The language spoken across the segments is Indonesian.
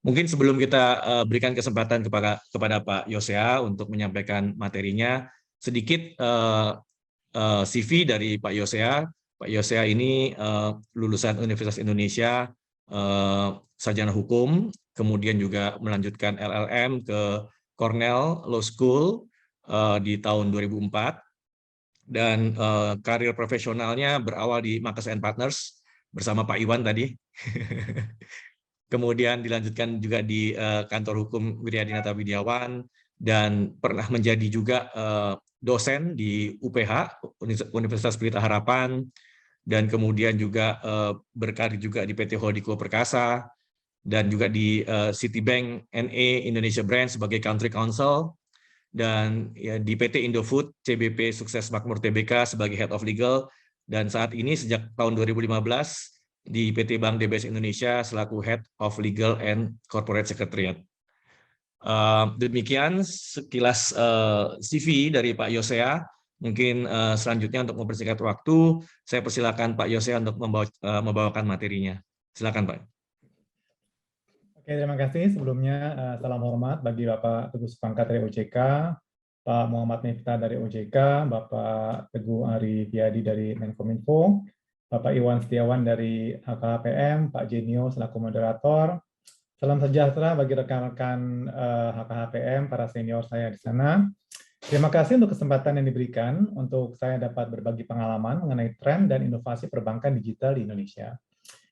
Mungkin sebelum kita berikan kesempatan kepada Pak Yosea untuk menyampaikan materinya, sedikit CV dari Pak Yosea. Pak Yosea ini lulusan Universitas Indonesia, sarjana hukum, kemudian juga melanjutkan LLM ke Cornell Law School di tahun 2004, dan karir profesionalnya berawal di Marcus & Partners bersama Pak Iwan tadi. Kemudian dilanjutkan juga di kantor hukum Wiryadinata Widiawan, dan pernah menjadi juga dosen di UPH, Universitas Pelita Harapan, dan kemudian juga berkarir juga di PT Holdiko Perkasa, dan juga di Citibank NA Indonesia Branch sebagai Country Counsel, dan ya, di PT Indofood CBP Sukses Makmur Tbk sebagai Head of Legal, dan saat ini sejak tahun 2015 di PT Bank DBS Indonesia selaku Head of Legal and Corporate Secretariat. Demikian sekilas CV dari Pak Yosea. Mungkin selanjutnya untuk mempersingkat waktu, saya persilakan Pak Yosea untuk membawakan materinya. Silakan Pak. Oke, terima kasih. Sebelumnya salam hormat bagi Bapak Teguh Supangkat dari OJK, Pak Muhammad Miftah dari OJK, Bapak Teguh Ari Biadi dari Menkominfo, Bapak Iwan Setiawan dari HKHPM, Pak Jenio selaku moderator. Salam sejahtera bagi rekan-rekan HKHPM, para senior saya di sana. Terima kasih untuk kesempatan yang diberikan untuk saya dapat berbagi pengalaman mengenai tren dan inovasi perbankan digital di Indonesia.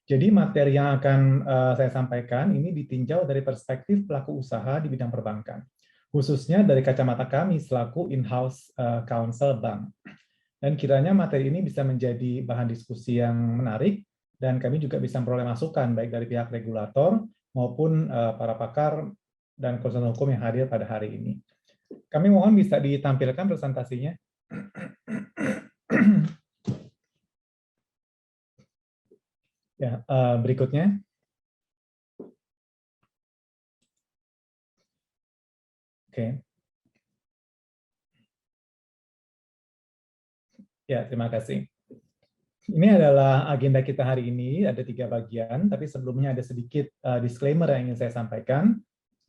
Jadi materi yang akan saya sampaikan ini ditinjau dari perspektif pelaku usaha di bidang perbankan, khususnya dari kacamata kami selaku in-house counsel bank. Dan kiranya materi ini bisa menjadi bahan diskusi yang menarik, dan kami juga bisa memperoleh masukan baik dari pihak regulator maupun para pakar dan konsultan hukum yang hadir pada hari ini. Kami mohon bisa ditampilkan presentasinya. Ya, berikutnya. Oke. Ya, terima kasih. Ini adalah agenda kita hari ini, ada 3 bagian, tapi sebelumnya ada sedikit disclaimer yang ingin saya sampaikan.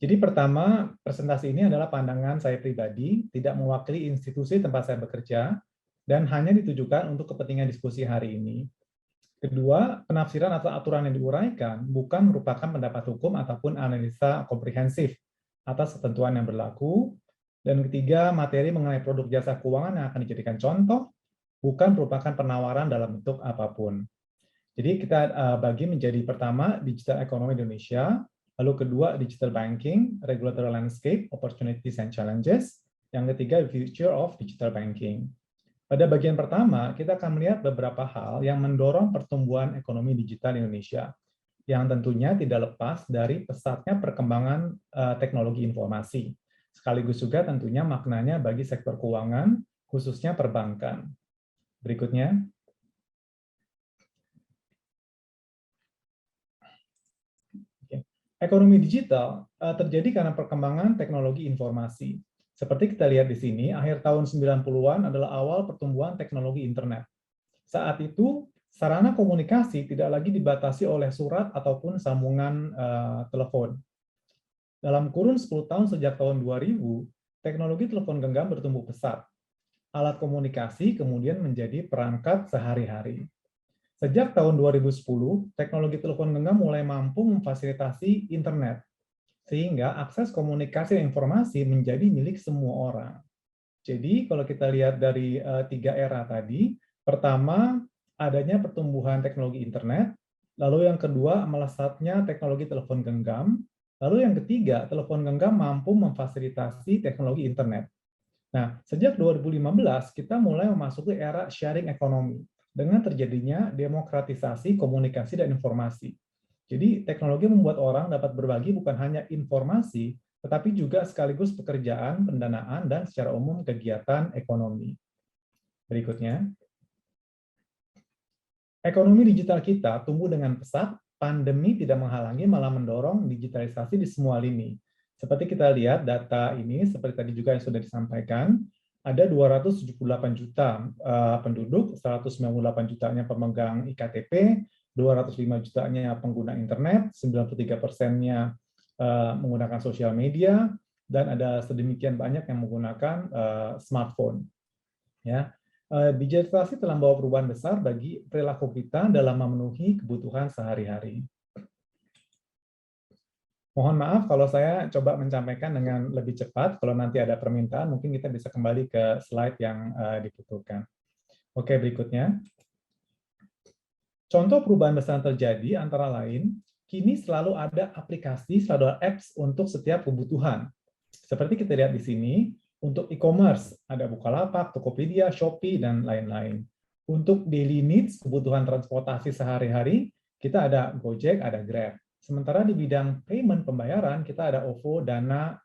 Jadi pertama, presentasi ini adalah pandangan saya pribadi, tidak mewakili institusi tempat saya bekerja, dan hanya ditujukan untuk kepentingan diskusi hari ini. Kedua, penafsiran atau aturan yang diuraikan bukan merupakan pendapat hukum ataupun analisa komprehensif atas ketentuan yang berlaku. Dan ketiga, materi mengenai produk jasa keuangan yang akan dijadikan contoh, bukan merupakan penawaran dalam bentuk apapun. Jadi kita bagi menjadi pertama, digital economy Indonesia, lalu kedua, digital banking, regulatory landscape, opportunities and challenges, yang ketiga, future of digital banking. Pada bagian pertama, kita akan melihat beberapa hal yang mendorong pertumbuhan ekonomi digital Indonesia, yang tentunya tidak lepas dari pesatnya perkembangan teknologi informasi, sekaligus juga tentunya maknanya bagi sektor keuangan, khususnya perbankan. Berikutnya. Ekonomi digital terjadi karena perkembangan teknologi informasi. Seperti kita lihat di sini, akhir tahun 90-an adalah awal pertumbuhan teknologi internet. Saat itu, sarana komunikasi tidak lagi dibatasi oleh surat ataupun sambungan telepon. Dalam kurun 10 tahun sejak tahun 2000, teknologi telepon genggam bertumbuh pesat. Alat komunikasi kemudian menjadi perangkat sehari-hari. Sejak tahun 2010, teknologi telepon genggam mulai mampu memfasilitasi internet, sehingga akses komunikasi dan informasi menjadi milik semua orang. Jadi, kalau kita lihat dari 3 era tadi, pertama, adanya pertumbuhan teknologi internet, lalu yang kedua, melesatnya teknologi telepon genggam, lalu yang ketiga, telepon genggam mampu memfasilitasi teknologi internet. Nah, sejak 2015, kita mulai memasuki era sharing economy dengan terjadinya demokratisasi komunikasi dan informasi. Jadi, teknologi membuat orang dapat berbagi bukan hanya informasi, tetapi juga sekaligus pekerjaan, pendanaan, dan secara umum kegiatan ekonomi. Berikutnya. Ekonomi digital kita tumbuh dengan pesat, pandemi tidak menghalangi, malah mendorong digitalisasi di semua lini. Seperti kita lihat data ini, seperti tadi juga yang sudah disampaikan, ada 278 juta penduduk, 198 jutanya pemegang IKTP, 205 jutanya pengguna internet, 93%-nya menggunakan sosial media, dan ada sedemikian banyak yang menggunakan smartphone. Ya, digitalisasi telah membawa perubahan besar bagi perilaku kita dalam memenuhi kebutuhan sehari-hari. Mohon maaf kalau saya coba menyampaikan dengan lebih cepat. Kalau nanti ada permintaan, mungkin kita bisa kembali ke slide yang dibutuhkan. Oke, berikutnya. Contoh perubahan besar yang terjadi antara lain, kini selalu ada aplikasi, selalu ada apps untuk setiap kebutuhan. Seperti kita lihat di sini, untuk e-commerce, ada Bukalapak, Tokopedia, Shopee, dan lain-lain. Untuk daily needs, kebutuhan transportasi sehari-hari, kita ada Gojek, ada Grab. Sementara di bidang payment pembayaran, kita ada OVO, Dana,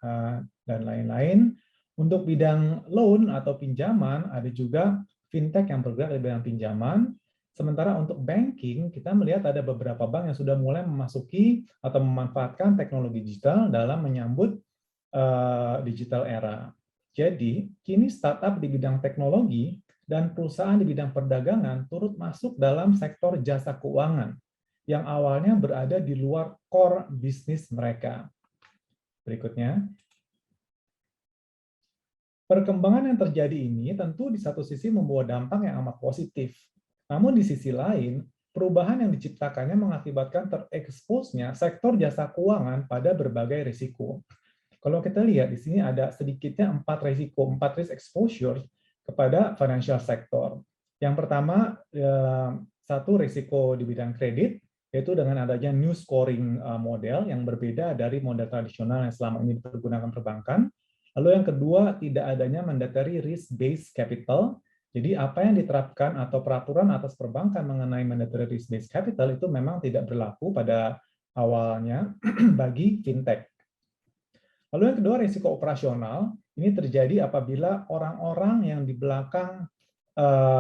dan lain-lain. Untuk bidang loan atau pinjaman, ada juga fintech yang bergerak di bidang pinjaman. Sementara untuk banking, kita melihat ada beberapa bank yang sudah mulai memasuki atau memanfaatkan teknologi digital dalam menyambut digital era. Jadi, kini startup di bidang teknologi dan perusahaan di bidang perdagangan turut masuk dalam sektor jasa keuangan yang awalnya berada di luar core bisnis mereka. Berikutnya. Perkembangan yang terjadi ini tentu di satu sisi membawa dampak yang amat positif. Namun di sisi lain, perubahan yang diciptakannya mengakibatkan tereksposnya sektor jasa keuangan pada berbagai risiko. Kalau kita lihat di sini ada sedikitnya 4 risk exposure kepada financial sector. Yang pertama, satu risiko di bidang kredit, yaitu dengan adanya new scoring model yang berbeda dari model tradisional yang selama ini digunakan perbankan. Lalu yang kedua, tidak adanya mandatory risk-based capital. Jadi apa yang diterapkan atau peraturan atas perbankan mengenai mandatory risk-based capital itu memang tidak berlaku pada awalnya bagi fintech. Lalu yang kedua, risiko operasional. Ini terjadi apabila orang-orang yang di belakang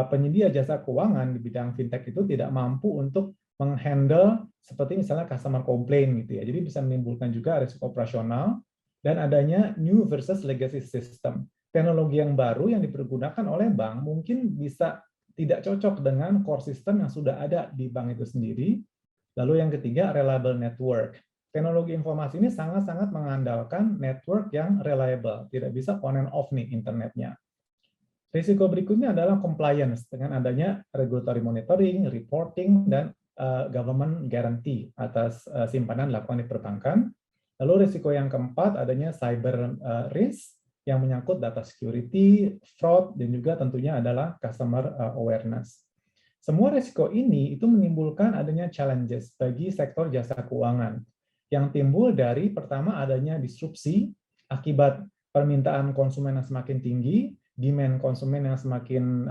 penyedia jasa keuangan di bidang fintech itu tidak mampu untuk menghandle seperti misalnya customer complaint gitu ya. Jadi bisa menimbulkan juga risiko operasional dan adanya new versus legacy system. Teknologi yang baru yang dipergunakan oleh bank mungkin bisa tidak cocok dengan core system yang sudah ada di bank itu sendiri. Lalu yang ketiga, reliable network. Teknologi informasi ini sangat-sangat mengandalkan network yang reliable. Tidak bisa on and off nih internetnya. Risiko berikutnya adalah compliance dengan adanya regulatory monitoring, reporting, dan government guarantee atas simpanan dilakukan di perbankan. Lalu risiko yang keempat adanya cyber risk yang menyangkut data security, fraud, dan juga tentunya adalah customer awareness. Semua risiko ini itu menimbulkan adanya challenges bagi sektor jasa keuangan yang timbul dari pertama adanya disrupsi akibat permintaan konsumen yang semakin tinggi, demand konsumen yang semakin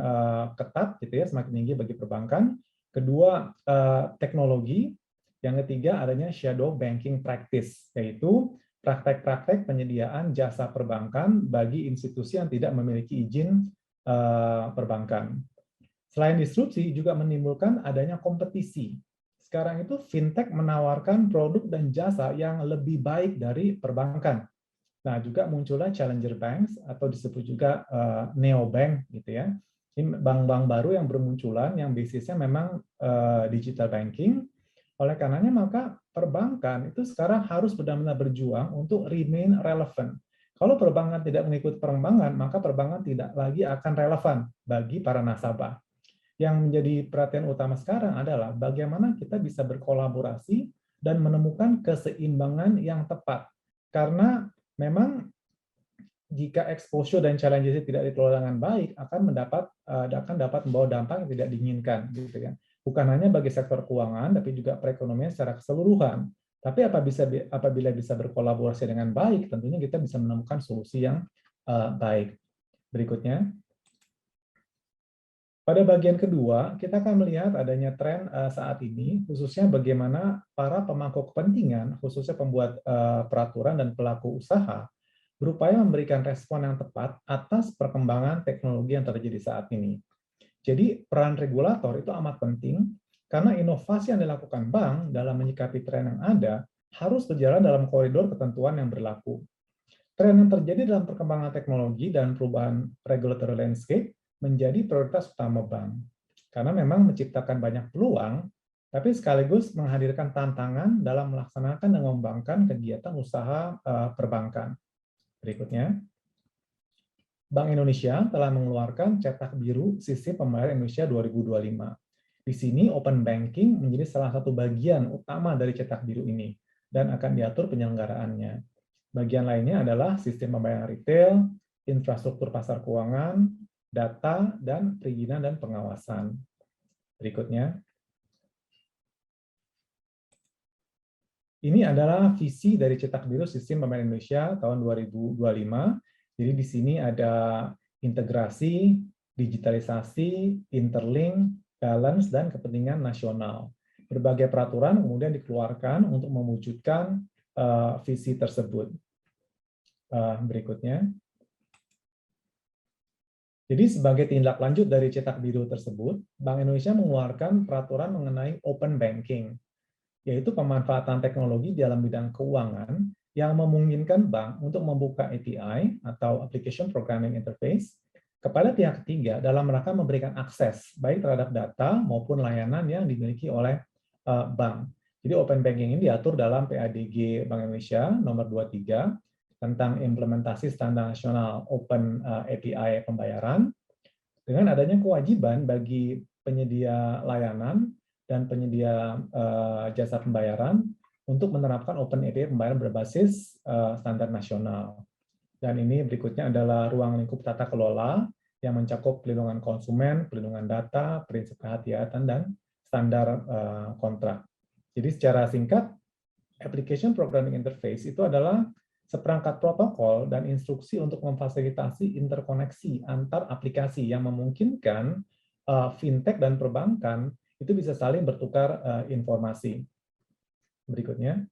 ketat gitu ya, semakin tinggi bagi perbankan. Kedua, teknologi. Yang ketiga adanya shadow banking practice, yaitu praktek-praktek penyediaan jasa perbankan bagi institusi yang tidak memiliki izin perbankan. Selain disrupsi juga menimbulkan adanya kompetisi. Sekarang itu fintech menawarkan produk dan jasa yang lebih baik dari perbankan. Nah, juga munculnya challenger banks atau disebut juga neobank gitu ya. Ini bank-bank baru yang bermunculan yang basisnya memang digital banking. Oleh karenanya maka perbankan itu sekarang harus benar-benar berjuang untuk remain relevant. Kalau perbankan tidak mengikuti perkembangan, maka perbankan tidak lagi akan relevan bagi para nasabah. Yang menjadi perhatian utama sekarang adalah bagaimana kita bisa berkolaborasi dan menemukan keseimbangan yang tepat. Karena memang jika exposure dan challenges tidak dikelola dengan baik akan dapat membawa dampak yang tidak diinginkan, gitu kan. Bukan hanya bagi sektor keuangan, tapi juga perekonomian secara keseluruhan. Tapi apabila bisa berkolaborasi dengan baik, tentunya kita bisa menemukan solusi yang baik. Berikutnya. Pada bagian kedua, kita akan melihat adanya tren saat ini, khususnya bagaimana para pemangku kepentingan, khususnya pembuat peraturan dan pelaku usaha, berupaya memberikan respon yang tepat atas perkembangan teknologi yang terjadi saat ini. Jadi, peran regulator itu amat penting, karena inovasi yang dilakukan bank dalam menyikapi tren yang ada, harus berjalan dalam koridor ketentuan yang berlaku. Tren yang terjadi dalam perkembangan teknologi dan perubahan regulatory landscape menjadi prioritas utama bank. Karena memang menciptakan banyak peluang, tapi sekaligus menghadirkan tantangan dalam melaksanakan dan mengembangkan kegiatan usaha perbankan. Berikutnya, Bank Indonesia telah mengeluarkan cetak biru Sistem Pembayaran Indonesia 2025. Di sini open banking menjadi salah satu bagian utama dari cetak biru ini dan akan diatur penyelenggaraannya. Bagian lainnya adalah sistem pembayaran retail, infrastruktur pasar keuangan, data, dan perizinan dan pengawasan. Berikutnya, ini adalah visi dari cetak biru Sistem Pembayaran Indonesia tahun 2025. Jadi di sini ada integrasi, digitalisasi, interlink, balance, dan kepentingan nasional. Berbagai peraturan kemudian dikeluarkan untuk mewujudkan visi tersebut. Berikutnya. Jadi sebagai tindak lanjut dari cetak biru tersebut, Bank Indonesia mengeluarkan peraturan mengenai open banking, yaitu pemanfaatan teknologi dalam bidang keuangan yang memungkinkan bank untuk membuka API atau Application Programming Interface kepada pihak ketiga dalam rangka memberikan akses baik terhadap data maupun layanan yang dimiliki oleh bank. Jadi open banking ini diatur dalam PADG Bank Indonesia nomor 23 tentang implementasi standar nasional open API pembayaran dengan adanya kewajiban bagi penyedia layanan dan penyedia jasa pembayaran untuk menerapkan Open API pembayaran berbasis standar nasional. Dan ini berikutnya adalah ruang lingkup tata kelola yang mencakup pelindungan konsumen, pelindungan data, prinsip kehati-hatian, dan standar kontrak. Jadi secara singkat, Application Programming Interface itu adalah seperangkat protokol dan instruksi untuk memfasilitasi interkoneksi antar aplikasi yang memungkinkan fintech dan perbankan itu bisa saling bertukar informasi. Berikutnya.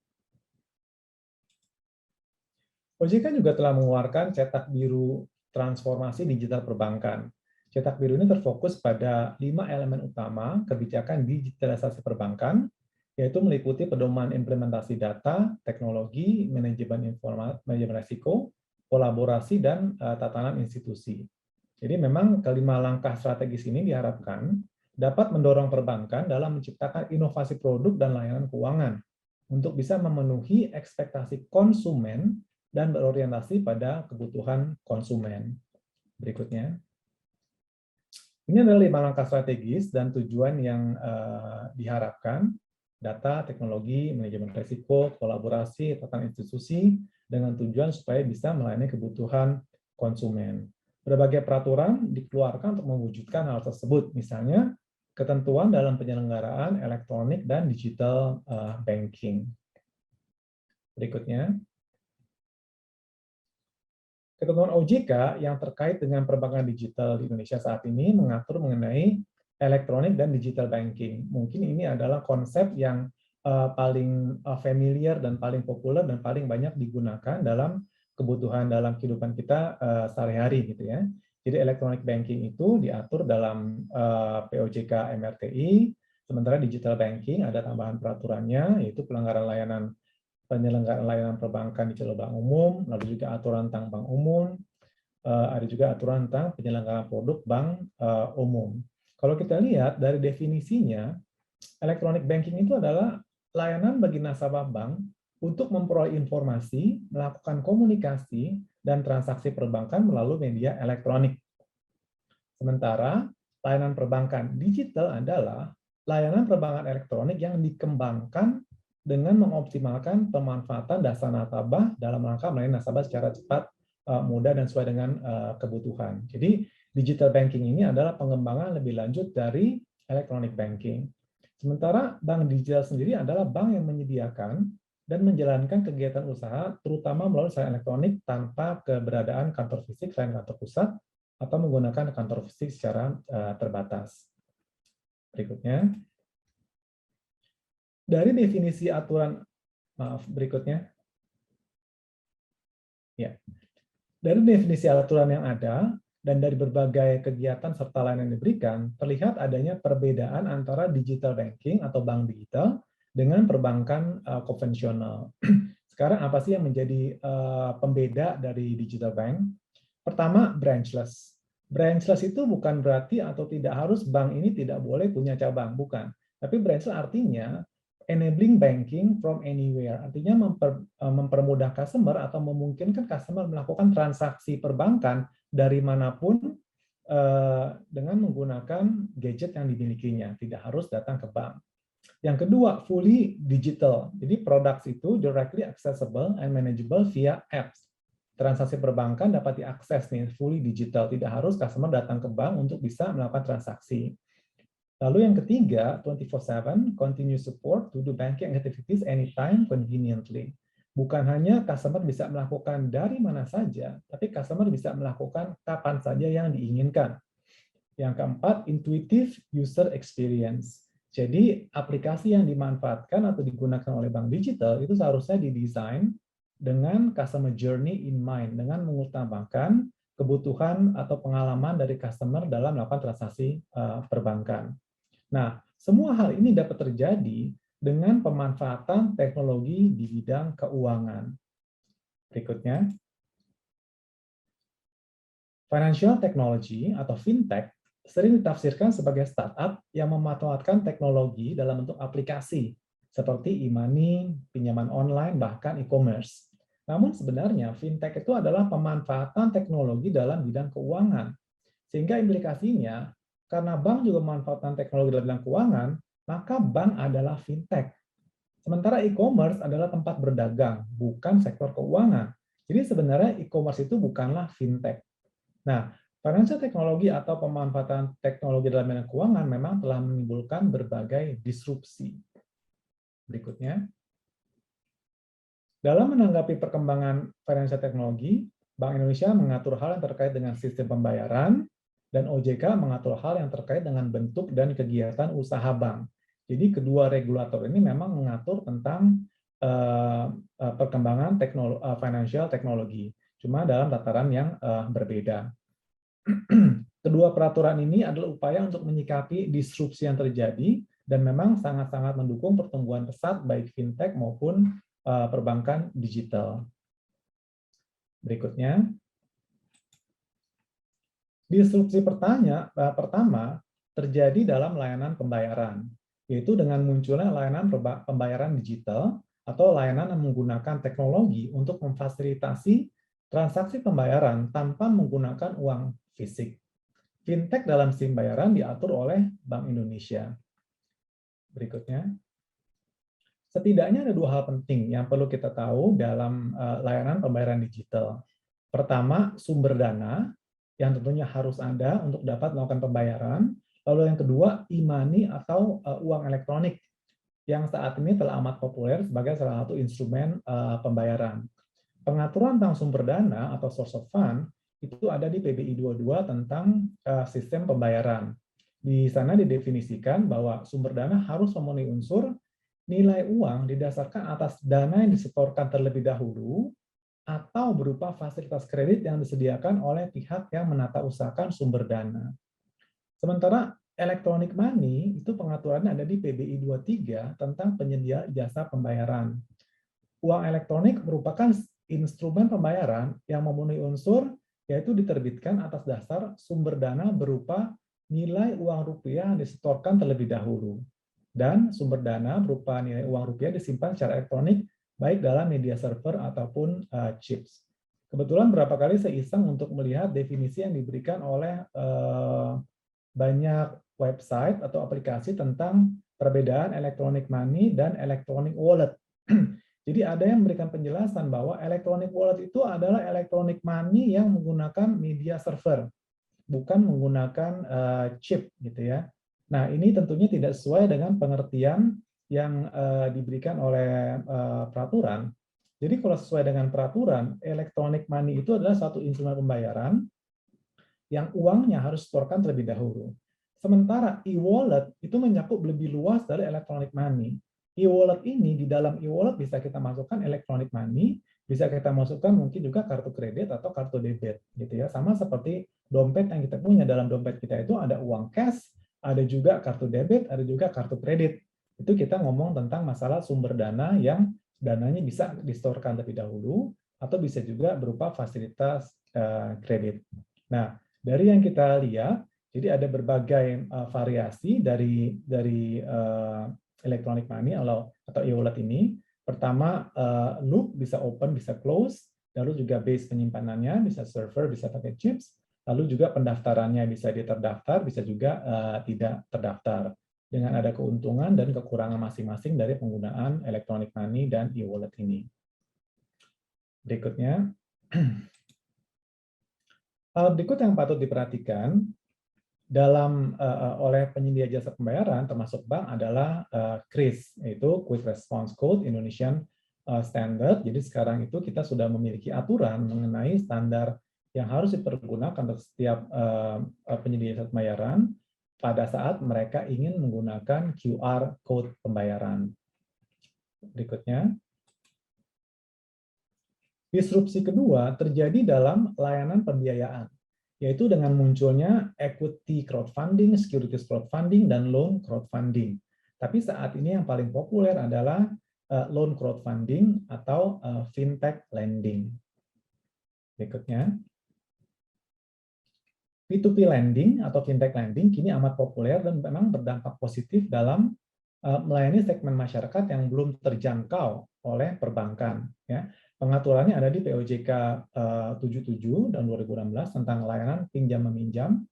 OJK juga telah mengeluarkan cetak biru transformasi digital perbankan. Cetak biru ini terfokus pada 5 elemen utama kebijakan digitalisasi perbankan, yaitu meliputi pedoman implementasi data, teknologi, manajemen informasi, manajemen risiko, kolaborasi, dan tatanan institusi. Jadi memang kelima langkah strategis ini diharapkan dapat mendorong perbankan dalam menciptakan inovasi produk dan layanan keuangan untuk bisa memenuhi ekspektasi konsumen dan berorientasi pada kebutuhan konsumen. Berikutnya. Ini adalah 5 langkah strategis dan tujuan yang diharapkan: data, teknologi, manajemen risiko, kolaborasi, tatanan institusi, dengan tujuan supaya bisa melayani kebutuhan konsumen. Berbagai peraturan dikeluarkan untuk mewujudkan hal tersebut, misalnya ketentuan dalam penyelenggaraan elektronik dan digital banking. Berikutnya. Ketentuan OJK yang terkait dengan perbankan digital di Indonesia saat ini mengatur mengenai elektronik dan digital banking. Mungkin ini adalah konsep yang paling familiar dan paling populer dan paling banyak digunakan dalam kebutuhan dalam kehidupan kita sehari-hari gitu ya. Jadi electronic banking itu diatur dalam POJK MRTI, sementara digital banking ada tambahan peraturannya, yaitu pelanggaran penyelenggaraan layanan perbankan di jalur bank umum, lalu juga aturan tentang bank umum, ada juga aturan tentang penyelenggaraan produk bank umum. Kalau kita lihat dari definisinya, electronic banking itu adalah layanan bagi nasabah bank untuk memperoleh informasi, melakukan komunikasi, dan transaksi perbankan melalui media elektronik. Sementara layanan perbankan digital adalah layanan perbankan elektronik yang dikembangkan dengan mengoptimalkan pemanfaatan data nasabah dalam rangka melayani nasabah secara cepat, mudah, dan sesuai dengan kebutuhan. Jadi digital banking ini adalah pengembangan lebih lanjut dari electronic banking. Sementara bank digital sendiri adalah bank yang menyediakan dan menjalankan kegiatan usaha terutama melalui layanan elektronik tanpa keberadaan kantor fisik selain kantor pusat atau menggunakan kantor fisik secara terbatas. Berikutnya. Dari definisi aturan, berikutnya. Ya. Dari definisi aturan yang ada dan dari berbagai kegiatan serta layanan yang diberikan, terlihat adanya perbedaan antara digital banking atau bank digital dengan perbankan konvensional. Sekarang apa sih yang menjadi pembeda dari digital bank? Pertama, branchless. Branchless itu bukan berarti atau tidak harus bank ini tidak boleh punya cabang, bukan. Tapi branch artinya enabling banking from anywhere, artinya mempermudah customer atau memungkinkan customer melakukan transaksi perbankan dari manapun dengan menggunakan gadget yang dimilikinya, tidak harus datang ke bank. Yang kedua, fully digital. Jadi produk itu directly accessible and manageable via apps. Transaksi perbankan dapat diakses nih fully digital, tidak harus customer datang ke bank untuk bisa melakukan transaksi. Lalu yang ketiga, 24/7 continuous support to do banking activities anytime conveniently. Bukan hanya customer bisa melakukan dari mana saja, tapi customer bisa melakukan kapan saja yang diinginkan. Yang keempat, intuitive user experience. Jadi aplikasi yang dimanfaatkan atau digunakan oleh bank digital itu seharusnya didesain dengan customer journey in mind, dengan mengutamakan kebutuhan atau pengalaman dari customer dalam melakukan transaksi perbankan. Nah, semua hal ini dapat terjadi dengan pemanfaatan teknologi di bidang keuangan. Berikutnya, financial technology atau fintech sering ditafsirkan sebagai startup yang memanfaatkan teknologi dalam bentuk aplikasi, seperti e-money, pinjaman online, bahkan e-commerce. Namun sebenarnya fintech itu adalah pemanfaatan teknologi dalam bidang keuangan. Sehingga implikasinya, karena bank juga memanfaatkan teknologi dalam bidang keuangan, maka bank adalah fintech. Sementara e-commerce adalah tempat berdagang, bukan sektor keuangan. Jadi sebenarnya e-commerce itu bukanlah fintech. Nah, financial teknologi atau pemanfaatan teknologi dalam bidang keuangan memang telah menimbulkan berbagai disrupsi. Berikutnya, dalam menanggapi perkembangan financial teknologi, Bank Indonesia mengatur hal yang terkait dengan sistem pembayaran, dan OJK mengatur hal yang terkait dengan bentuk dan kegiatan usaha bank. Jadi kedua regulator ini memang mengatur tentang perkembangan financial teknologi, cuma dalam tataran yang berbeda. Kedua peraturan ini adalah upaya untuk menyikapi disrupsi yang terjadi dan memang sangat-sangat mendukung pertumbuhan pesat baik fintech maupun perbankan digital. Berikutnya, disrupsi pertama terjadi dalam layanan pembayaran, yaitu dengan munculnya layanan pembayaran digital atau layanan yang menggunakan teknologi untuk memfasilitasi transaksi pembayaran tanpa menggunakan uang fisik. Fintech dalam sistem pembayaran diatur oleh Bank Indonesia. Berikutnya, setidaknya ada dua hal penting yang perlu kita tahu dalam layanan pembayaran digital. Pertama, sumber dana yang tentunya harus ada untuk dapat melakukan pembayaran. Lalu yang kedua, e-money atau uang elektronik yang saat ini telah amat populer sebagai salah satu instrumen pembayaran. Pengaturan tentang sumber dana atau source of fund itu ada di PBI 22 tentang sistem pembayaran. Di sana didefinisikan bahwa sumber dana harus memenuhi unsur nilai uang didasarkan atas dana yang disetorkan terlebih dahulu atau berupa fasilitas kredit yang disediakan oleh pihak yang menata usahakan sumber dana. Sementara electronic money itu pengaturannya ada di PBI 23 tentang penyedia jasa pembayaran. Uang elektronik merupakan instrumen pembayaran yang memenuhi unsur yaitu diterbitkan atas dasar sumber dana berupa nilai uang rupiah yang disetorkan terlebih dahulu. Dan sumber dana berupa nilai uang rupiah disimpan secara elektronik baik dalam media server ataupun chips. Kebetulan berapa kali saya iseng untuk melihat definisi yang diberikan oleh banyak website atau aplikasi tentang perbedaan electronic money dan electronic wallet. Jadi ada yang memberikan penjelasan bahwa electronic wallet itu adalah electronic money yang menggunakan media server, bukan menggunakan chip gitu ya. Nah, ini tentunya tidak sesuai dengan pengertian yang diberikan oleh peraturan. Jadi kalau sesuai dengan peraturan, electronic money itu adalah satu instrumen pembayaran yang uangnya harus disetorkan terlebih dahulu. Sementara e-wallet itu mencakup lebih luas dari electronic money. E-wallet ini, di dalam e-wallet bisa kita masukkan electronic money, bisa kita masukkan mungkin juga kartu kredit atau kartu debit, gitu ya. Sama seperti dompet yang kita punya, dalam dompet kita itu ada uang cash, ada juga kartu debit, ada juga kartu kredit. Itu kita ngomong tentang masalah sumber dana yang dananya bisa disetorkan terlebih dahulu, atau bisa juga berupa fasilitas kredit. Nah, dari yang kita lihat, Jadi ada berbagai variasi dari electronic money atau e-wallet ini. Pertama, loop bisa open, bisa close, lalu juga base penyimpanannya bisa server, bisa pakai chips, lalu juga pendaftarannya bisa terdaftar, bisa juga tidak terdaftar. Dengan ada keuntungan dan kekurangan masing-masing dari penggunaan electronic money dan e-wallet ini. Berikutnya, hal berikut yang patut diperhatikan oleh penyedia jasa pembayaran termasuk bank adalah QRIS, yaitu Quick Response Code Indonesian Standard. Jadi sekarang itu kita sudah memiliki aturan mengenai standar yang harus dipergunakan untuk setiap penyedia jasa pembayaran pada saat mereka ingin menggunakan QR code pembayaran. Berikutnya, disrupsi kedua terjadi dalam layanan pembiayaan, yaitu dengan munculnya equity crowdfunding, securities crowdfunding, dan loan crowdfunding. Tapi saat ini yang paling populer adalah loan crowdfunding atau fintech lending. Berikutnya, P2P lending atau fintech lending kini amat populer dan memang berdampak positif dalam melayani segmen masyarakat yang belum terjangkau oleh perbankan. Ya. Pengaturannya ada di POJK 77 tahun 2016 tentang layanan pinjam-meminjam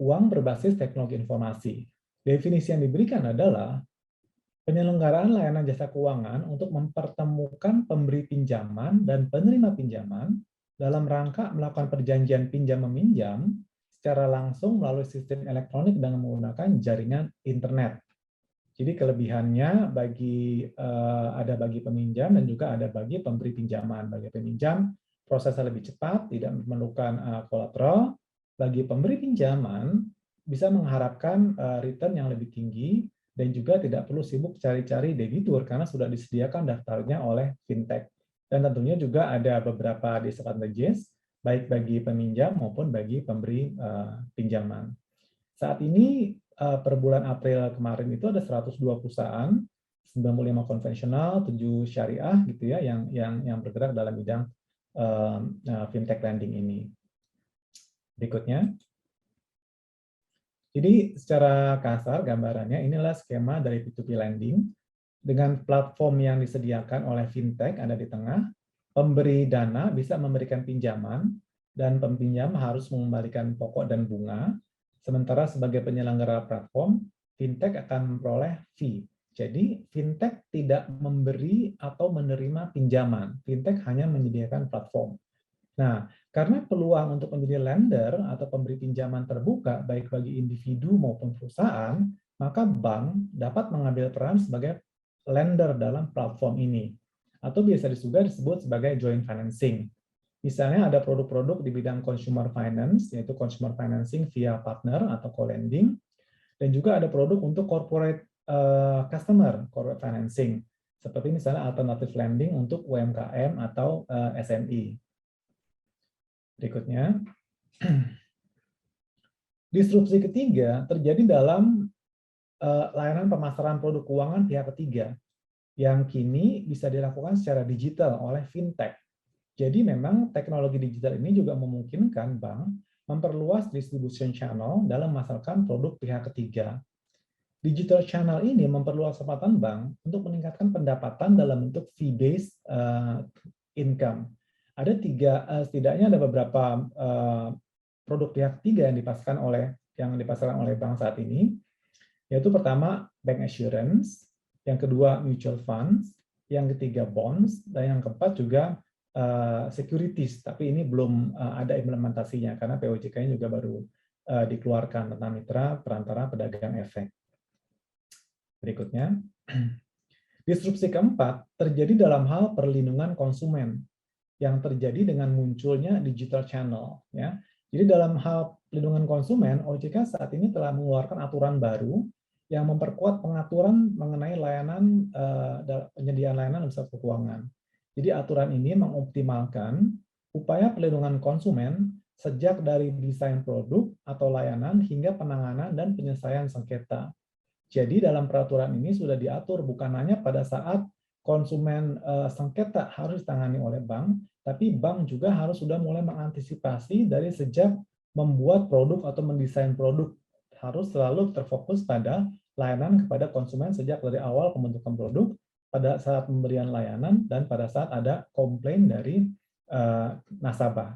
uang berbasis teknologi informasi. Definisi yang diberikan adalah penyelenggaraan layanan jasa keuangan untuk mempertemukan pemberi pinjaman dan penerima pinjaman dalam rangka melakukan perjanjian pinjam-meminjam secara langsung melalui sistem elektronik dengan menggunakan jaringan internet. Jadi kelebihannya ada bagi peminjam dan juga ada bagi pemberi pinjaman. Bagi peminjam, prosesnya lebih cepat, tidak memerlukan kolateral. Bagi pemberi pinjaman, bisa mengharapkan return yang lebih tinggi dan juga tidak perlu sibuk cari-cari debitur karena sudah disediakan daftarnya oleh fintech. Dan tentunya juga ada beberapa disadvantages, baik bagi peminjam maupun bagi pemberi pinjaman. Saat ini per bulan April kemarin itu ada 102 perusahaan, 95 konvensional, 7 syariah gitu ya yang bergerak dalam bidang fintech lending ini. Berikutnya. Jadi secara kasar gambarannya inilah skema dari P2P lending dengan platform yang disediakan oleh fintech ada di tengah. Pemberi dana bisa memberikan pinjaman dan peminjam harus mengembalikan pokok dan bunga. Sementara sebagai penyelenggara platform, fintech akan memperoleh fee. Jadi, fintech tidak memberi atau menerima pinjaman. Fintech hanya menyediakan platform. Nah, karena peluang untuk menjadi lender atau pemberi pinjaman terbuka, baik bagi individu maupun perusahaan, maka bank dapat mengambil peran sebagai lender dalam platform ini. Atau biasa juga disebut sebagai joint financing. Misalnya ada produk-produk di bidang consumer finance, yaitu consumer financing via partner atau co-lending, dan juga ada produk untuk corporate customer, corporate financing, seperti misalnya alternative lending untuk UMKM atau SME. Berikutnya, disrupsi ketiga terjadi dalam layanan pemasaran produk keuangan pihak ketiga, yang kini bisa dilakukan secara digital oleh fintech. Jadi memang teknologi digital ini juga memungkinkan bank memperluas distribution channel dalam memasarkan produk pihak ketiga. Digital channel ini memperluas kesempatan bank untuk meningkatkan pendapatan dalam bentuk fee-based income. Ada setidaknya ada beberapa produk pihak ketiga yang dipasarkan oleh bank saat ini, yaitu pertama bank assurance, yang kedua mutual funds, yang ketiga bonds, dan yang keempat juga securities, tapi ini belum ada implementasinya karena POJK-nya juga baru dikeluarkan tentang mitra perantara pedagang efek. Berikutnya, disrupsi keempat terjadi dalam hal perlindungan konsumen yang terjadi dengan munculnya digital channel. Ya. Jadi dalam hal perlindungan konsumen, OJK saat ini telah mengeluarkan aturan baru yang memperkuat pengaturan mengenai layanan penyediaan layanan usaha keuangan. Jadi aturan ini mengoptimalkan upaya perlindungan konsumen sejak dari desain produk atau layanan hingga penanganan dan penyelesaian sengketa. Jadi dalam peraturan ini sudah diatur bukan hanya pada saat konsumen sengketa harus ditangani oleh bank, tapi bank juga harus sudah mulai mengantisipasi dari sejak membuat produk atau mendesain produk, harus selalu terfokus pada layanan kepada konsumen sejak dari awal pembentukan produk, pada saat pemberian layanan, dan pada saat ada komplain dari nasabah.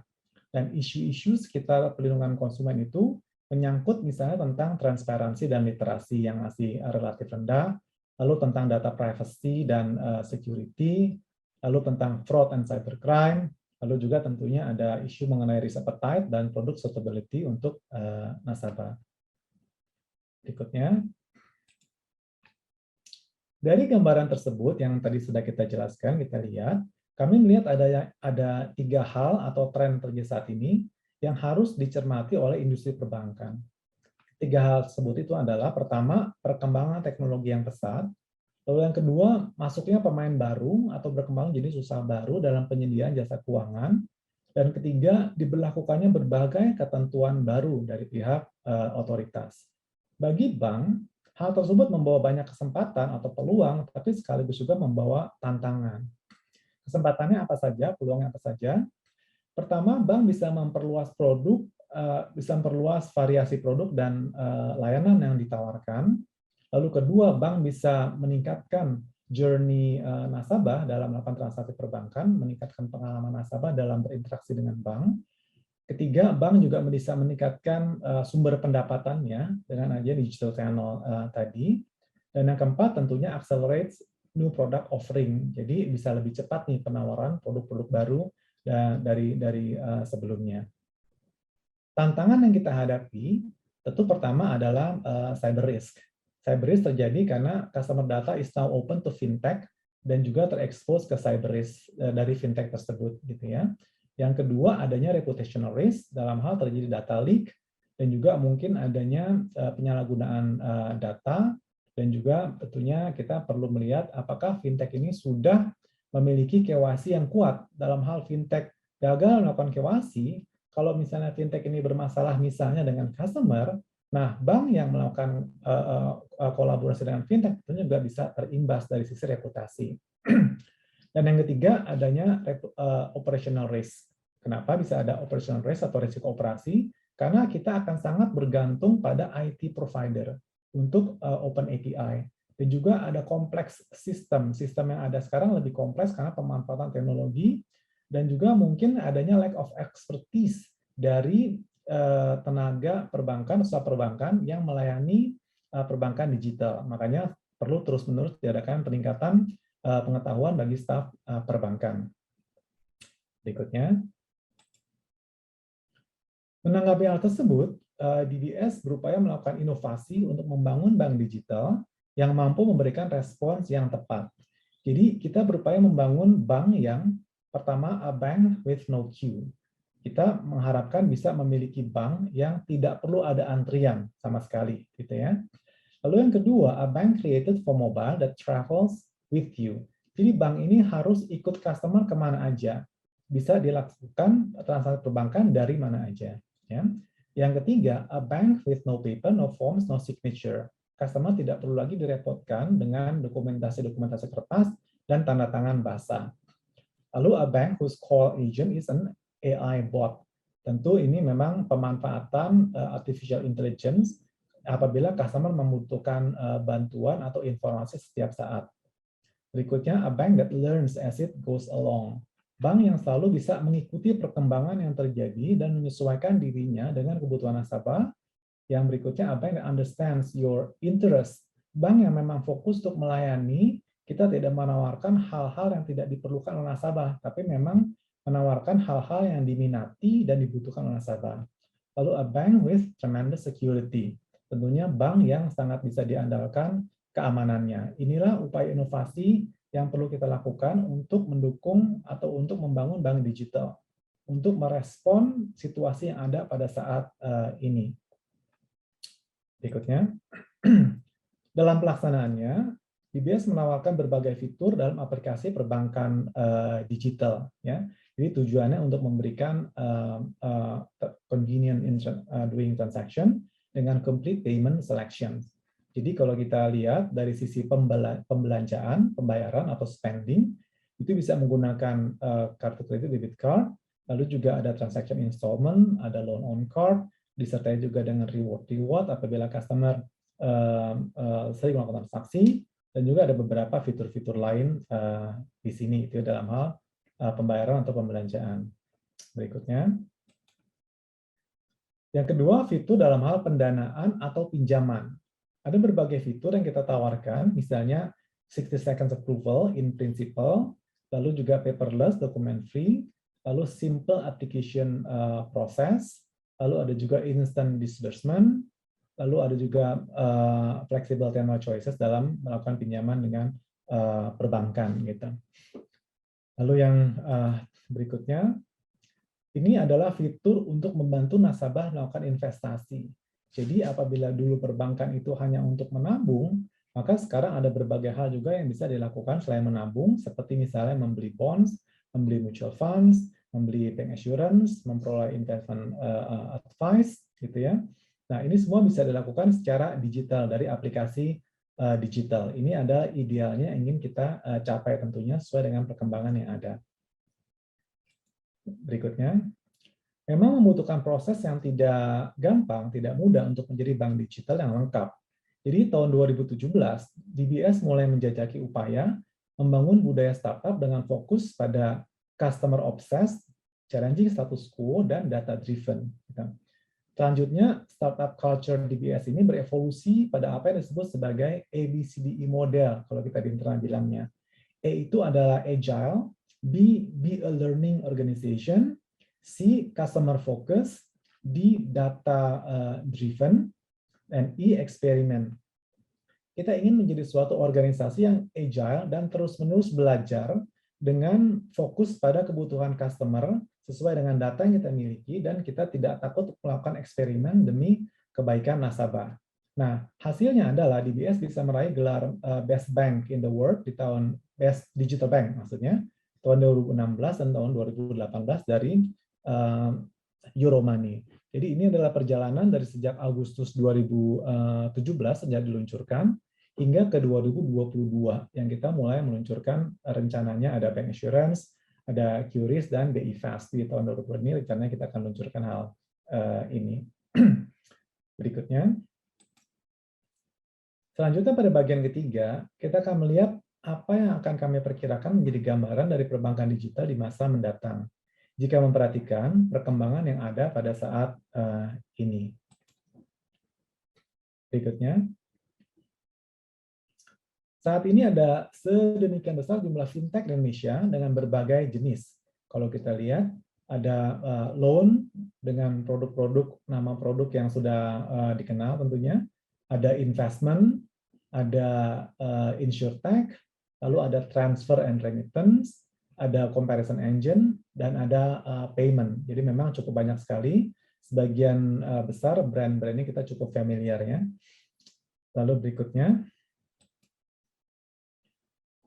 Dan isu-isu sekitar perlindungan konsumen itu menyangkut misalnya tentang transparansi dan literasi yang masih relatif rendah, lalu tentang data privacy dan security, lalu tentang fraud and cybercrime, lalu juga tentunya ada isu mengenai risk appetite dan product suitability untuk nasabah. Berikutnya, dari gambaran tersebut yang tadi sudah kita jelaskan, kita lihat, kami melihat ada 3 hal atau tren terjadi saat ini yang harus dicermati oleh industri perbankan. 3 hal tersebut itu adalah, pertama, perkembangan teknologi yang pesat, lalu yang kedua, masuknya pemain baru atau berkembang jadi usaha baru dalam penyediaan jasa keuangan, dan ketiga, diberlakukannya berbagai ketentuan baru dari pihak otoritas. Bagi bank, hal tersebut membawa banyak kesempatan atau peluang, tapi sekaligus juga membawa tantangan. Kesempatannya apa saja, peluangnya apa saja? Pertama, bank bisa memperluas produk, bisa memperluas variasi produk dan layanan yang ditawarkan. Lalu kedua, bank bisa meningkatkan journey nasabah dalam melakukan transaksi perbankan, meningkatkan pengalaman nasabah dalam berinteraksi dengan bank. Ketiga, bank juga bisa meningkatkan sumber pendapatannya dengan aja digital channel tadi. Dan yang keempat, tentunya accelerate new product offering. Jadi bisa lebih cepat nih penawaran produk-produk baru dari sebelumnya. Tantangan yang kita hadapi, tentu pertama adalah cyber risk. Cyber risk terjadi karena customer data is now open to fintech dan juga terekspos ke cyber risk dari fintech tersebut, gitu ya. Yang kedua, adanya reputational risk dalam hal terjadi data leak, dan juga mungkin adanya penyalahgunaan data, dan juga tentunya kita perlu melihat apakah fintech ini sudah memiliki KYC yang kuat. Dalam hal fintech gagal melakukan KYC, kalau misalnya fintech ini bermasalah misalnya dengan customer, nah bank yang melakukan kolaborasi dengan fintech tentunya juga bisa terimbas dari sisi reputasi. Dan yang ketiga, adanya operational risk. Kenapa bisa ada operational risk atau risiko operasi? Karena kita akan sangat bergantung pada IT provider untuk open API. Dan juga ada kompleks sistem. Sistem yang ada sekarang lebih kompleks karena pemanfaatan teknologi, dan juga mungkin adanya lack of expertise dari tenaga perbankan, usaha perbankan yang melayani perbankan digital. Makanya perlu terus-menerus diadakan peningkatan pengetahuan bagi staf perbankan. Berikutnya, menanggapi hal tersebut, DBS berupaya melakukan inovasi untuk membangun bank digital yang mampu memberikan respons yang tepat. Jadi kita berupaya membangun bank yang pertama, a bank with no queue. Kita mengharapkan bisa memiliki bank yang tidak perlu ada antrian sama sekali, gitu ya. Lalu yang kedua, a bank created for mobile that travels with you. Jadi bank ini harus ikut customer kemana aja. Bisa dilakukan transaksi perbankan dari mana aja. Ya. Yang ketiga, a bank with no paper, no forms, no signature. Customer tidak perlu lagi direpotkan dengan dokumentasi-dokumentasi kertas dan tanda tangan basah. Lalu a bank whose call agent is an AI bot. Tentu ini memang pemanfaatan artificial intelligence apabila customer membutuhkan bantuan atau informasi setiap saat. Berikutnya, a bank that learns as it goes along. Bank yang selalu bisa mengikuti perkembangan yang terjadi dan menyesuaikan dirinya dengan kebutuhan nasabah. Yang berikutnya, a bank that understands your interest. Bank yang memang fokus untuk melayani, kita tidak menawarkan hal-hal yang tidak diperlukan oleh nasabah, tapi memang menawarkan hal-hal yang diminati dan dibutuhkan oleh nasabah. Lalu a bank with tremendous security. Tentunya bank yang sangat bisa diandalkan keamanannya. Inilah upaya inovasi yang perlu kita lakukan untuk mendukung atau untuk membangun bank digital, untuk merespon situasi yang ada pada saat ini. Berikutnya, dalam pelaksanaannya, DBS menawarkan berbagai fitur dalam aplikasi perbankan digital. Ya. Jadi tujuannya untuk memberikan convenient doing transaction dengan complete payment selection. Jadi kalau kita lihat dari sisi pembelanjaan, pembayaran atau spending, itu bisa menggunakan kartu kredit, debit card, lalu juga ada transaction installment, ada loan on card, disertai juga dengan reward apabila customer sering melakukan transaksi, dan juga ada beberapa fitur-fitur lain di sini itu dalam hal pembayaran atau pembelanjaan. Berikutnya. Yang kedua, fitur dalam hal pendanaan atau pinjaman. Ada berbagai fitur yang kita tawarkan, misalnya 60 seconds approval in principle, lalu juga paperless, document free, lalu simple application process, lalu ada juga instant disbursement, lalu ada juga flexible tenor choices dalam melakukan pinjaman dengan perbankan gitu. Lalu yang berikutnya, ini adalah fitur untuk membantu nasabah melakukan investasi. Jadi apabila dulu perbankan itu hanya untuk menabung, maka sekarang ada berbagai hal juga yang bisa dilakukan selain menabung, seperti misalnya membeli bonds, membeli mutual funds, membeli bank assurance, memperoleh investment advice, gitu ya. Nah, ini semua bisa dilakukan secara digital dari aplikasi digital. Ini ada idealnya ingin kita capai tentunya sesuai dengan perkembangan yang ada. Berikutnya, memang membutuhkan proses yang tidak gampang, tidak mudah untuk menjadi bank digital yang lengkap. Jadi tahun 2017, DBS mulai menjajaki upaya membangun budaya startup dengan fokus pada customer obsessed, challenging status quo, dan data driven. Selanjutnya, startup culture DBS ini berevolusi pada apa yang disebut sebagai ABCDE model, kalau kita di internal bilangnya. A itu adalah agile, B, be a learning organization, C, customer focus, D, data driven, dan E, eksperimen. Kita ingin menjadi suatu organisasi yang agile dan terus-menerus belajar dengan fokus pada kebutuhan customer sesuai dengan data yang kita miliki, dan kita tidak takut melakukan eksperimen demi kebaikan nasabah. Nah, hasilnya adalah DBS bisa meraih gelar Best Bank in the World di tahun Best Digital Bank maksudnya tahun 2016 dan tahun 2018 dari Euromoney. Jadi ini adalah perjalanan dari sejak Agustus 2017 sejak diluncurkan hingga ke 2022 yang kita mulai meluncurkan rencananya ada bank assurance, ada QRIS, dan BI Fast. Di tahun 2020 ini rencananya kita akan luncurkan hal ini. Berikutnya. Selanjutnya pada bagian ketiga, kita akan melihat apa yang akan kami perkirakan menjadi gambaran dari perbankan digital di masa mendatang jika memperhatikan perkembangan yang ada pada saat ini. Berikutnya. Saat ini ada sedemikian besar jumlah fintech di Indonesia dengan berbagai jenis. Kalau kita lihat, ada loan dengan produk-produk, nama produk yang sudah dikenal tentunya, ada investment, ada insurtech, lalu ada transfer and remittance, ada comparison engine, dan ada payment. Jadi memang cukup banyak sekali. Sebagian besar brand-brand ini kita cukup familiar ya. Lalu berikutnya,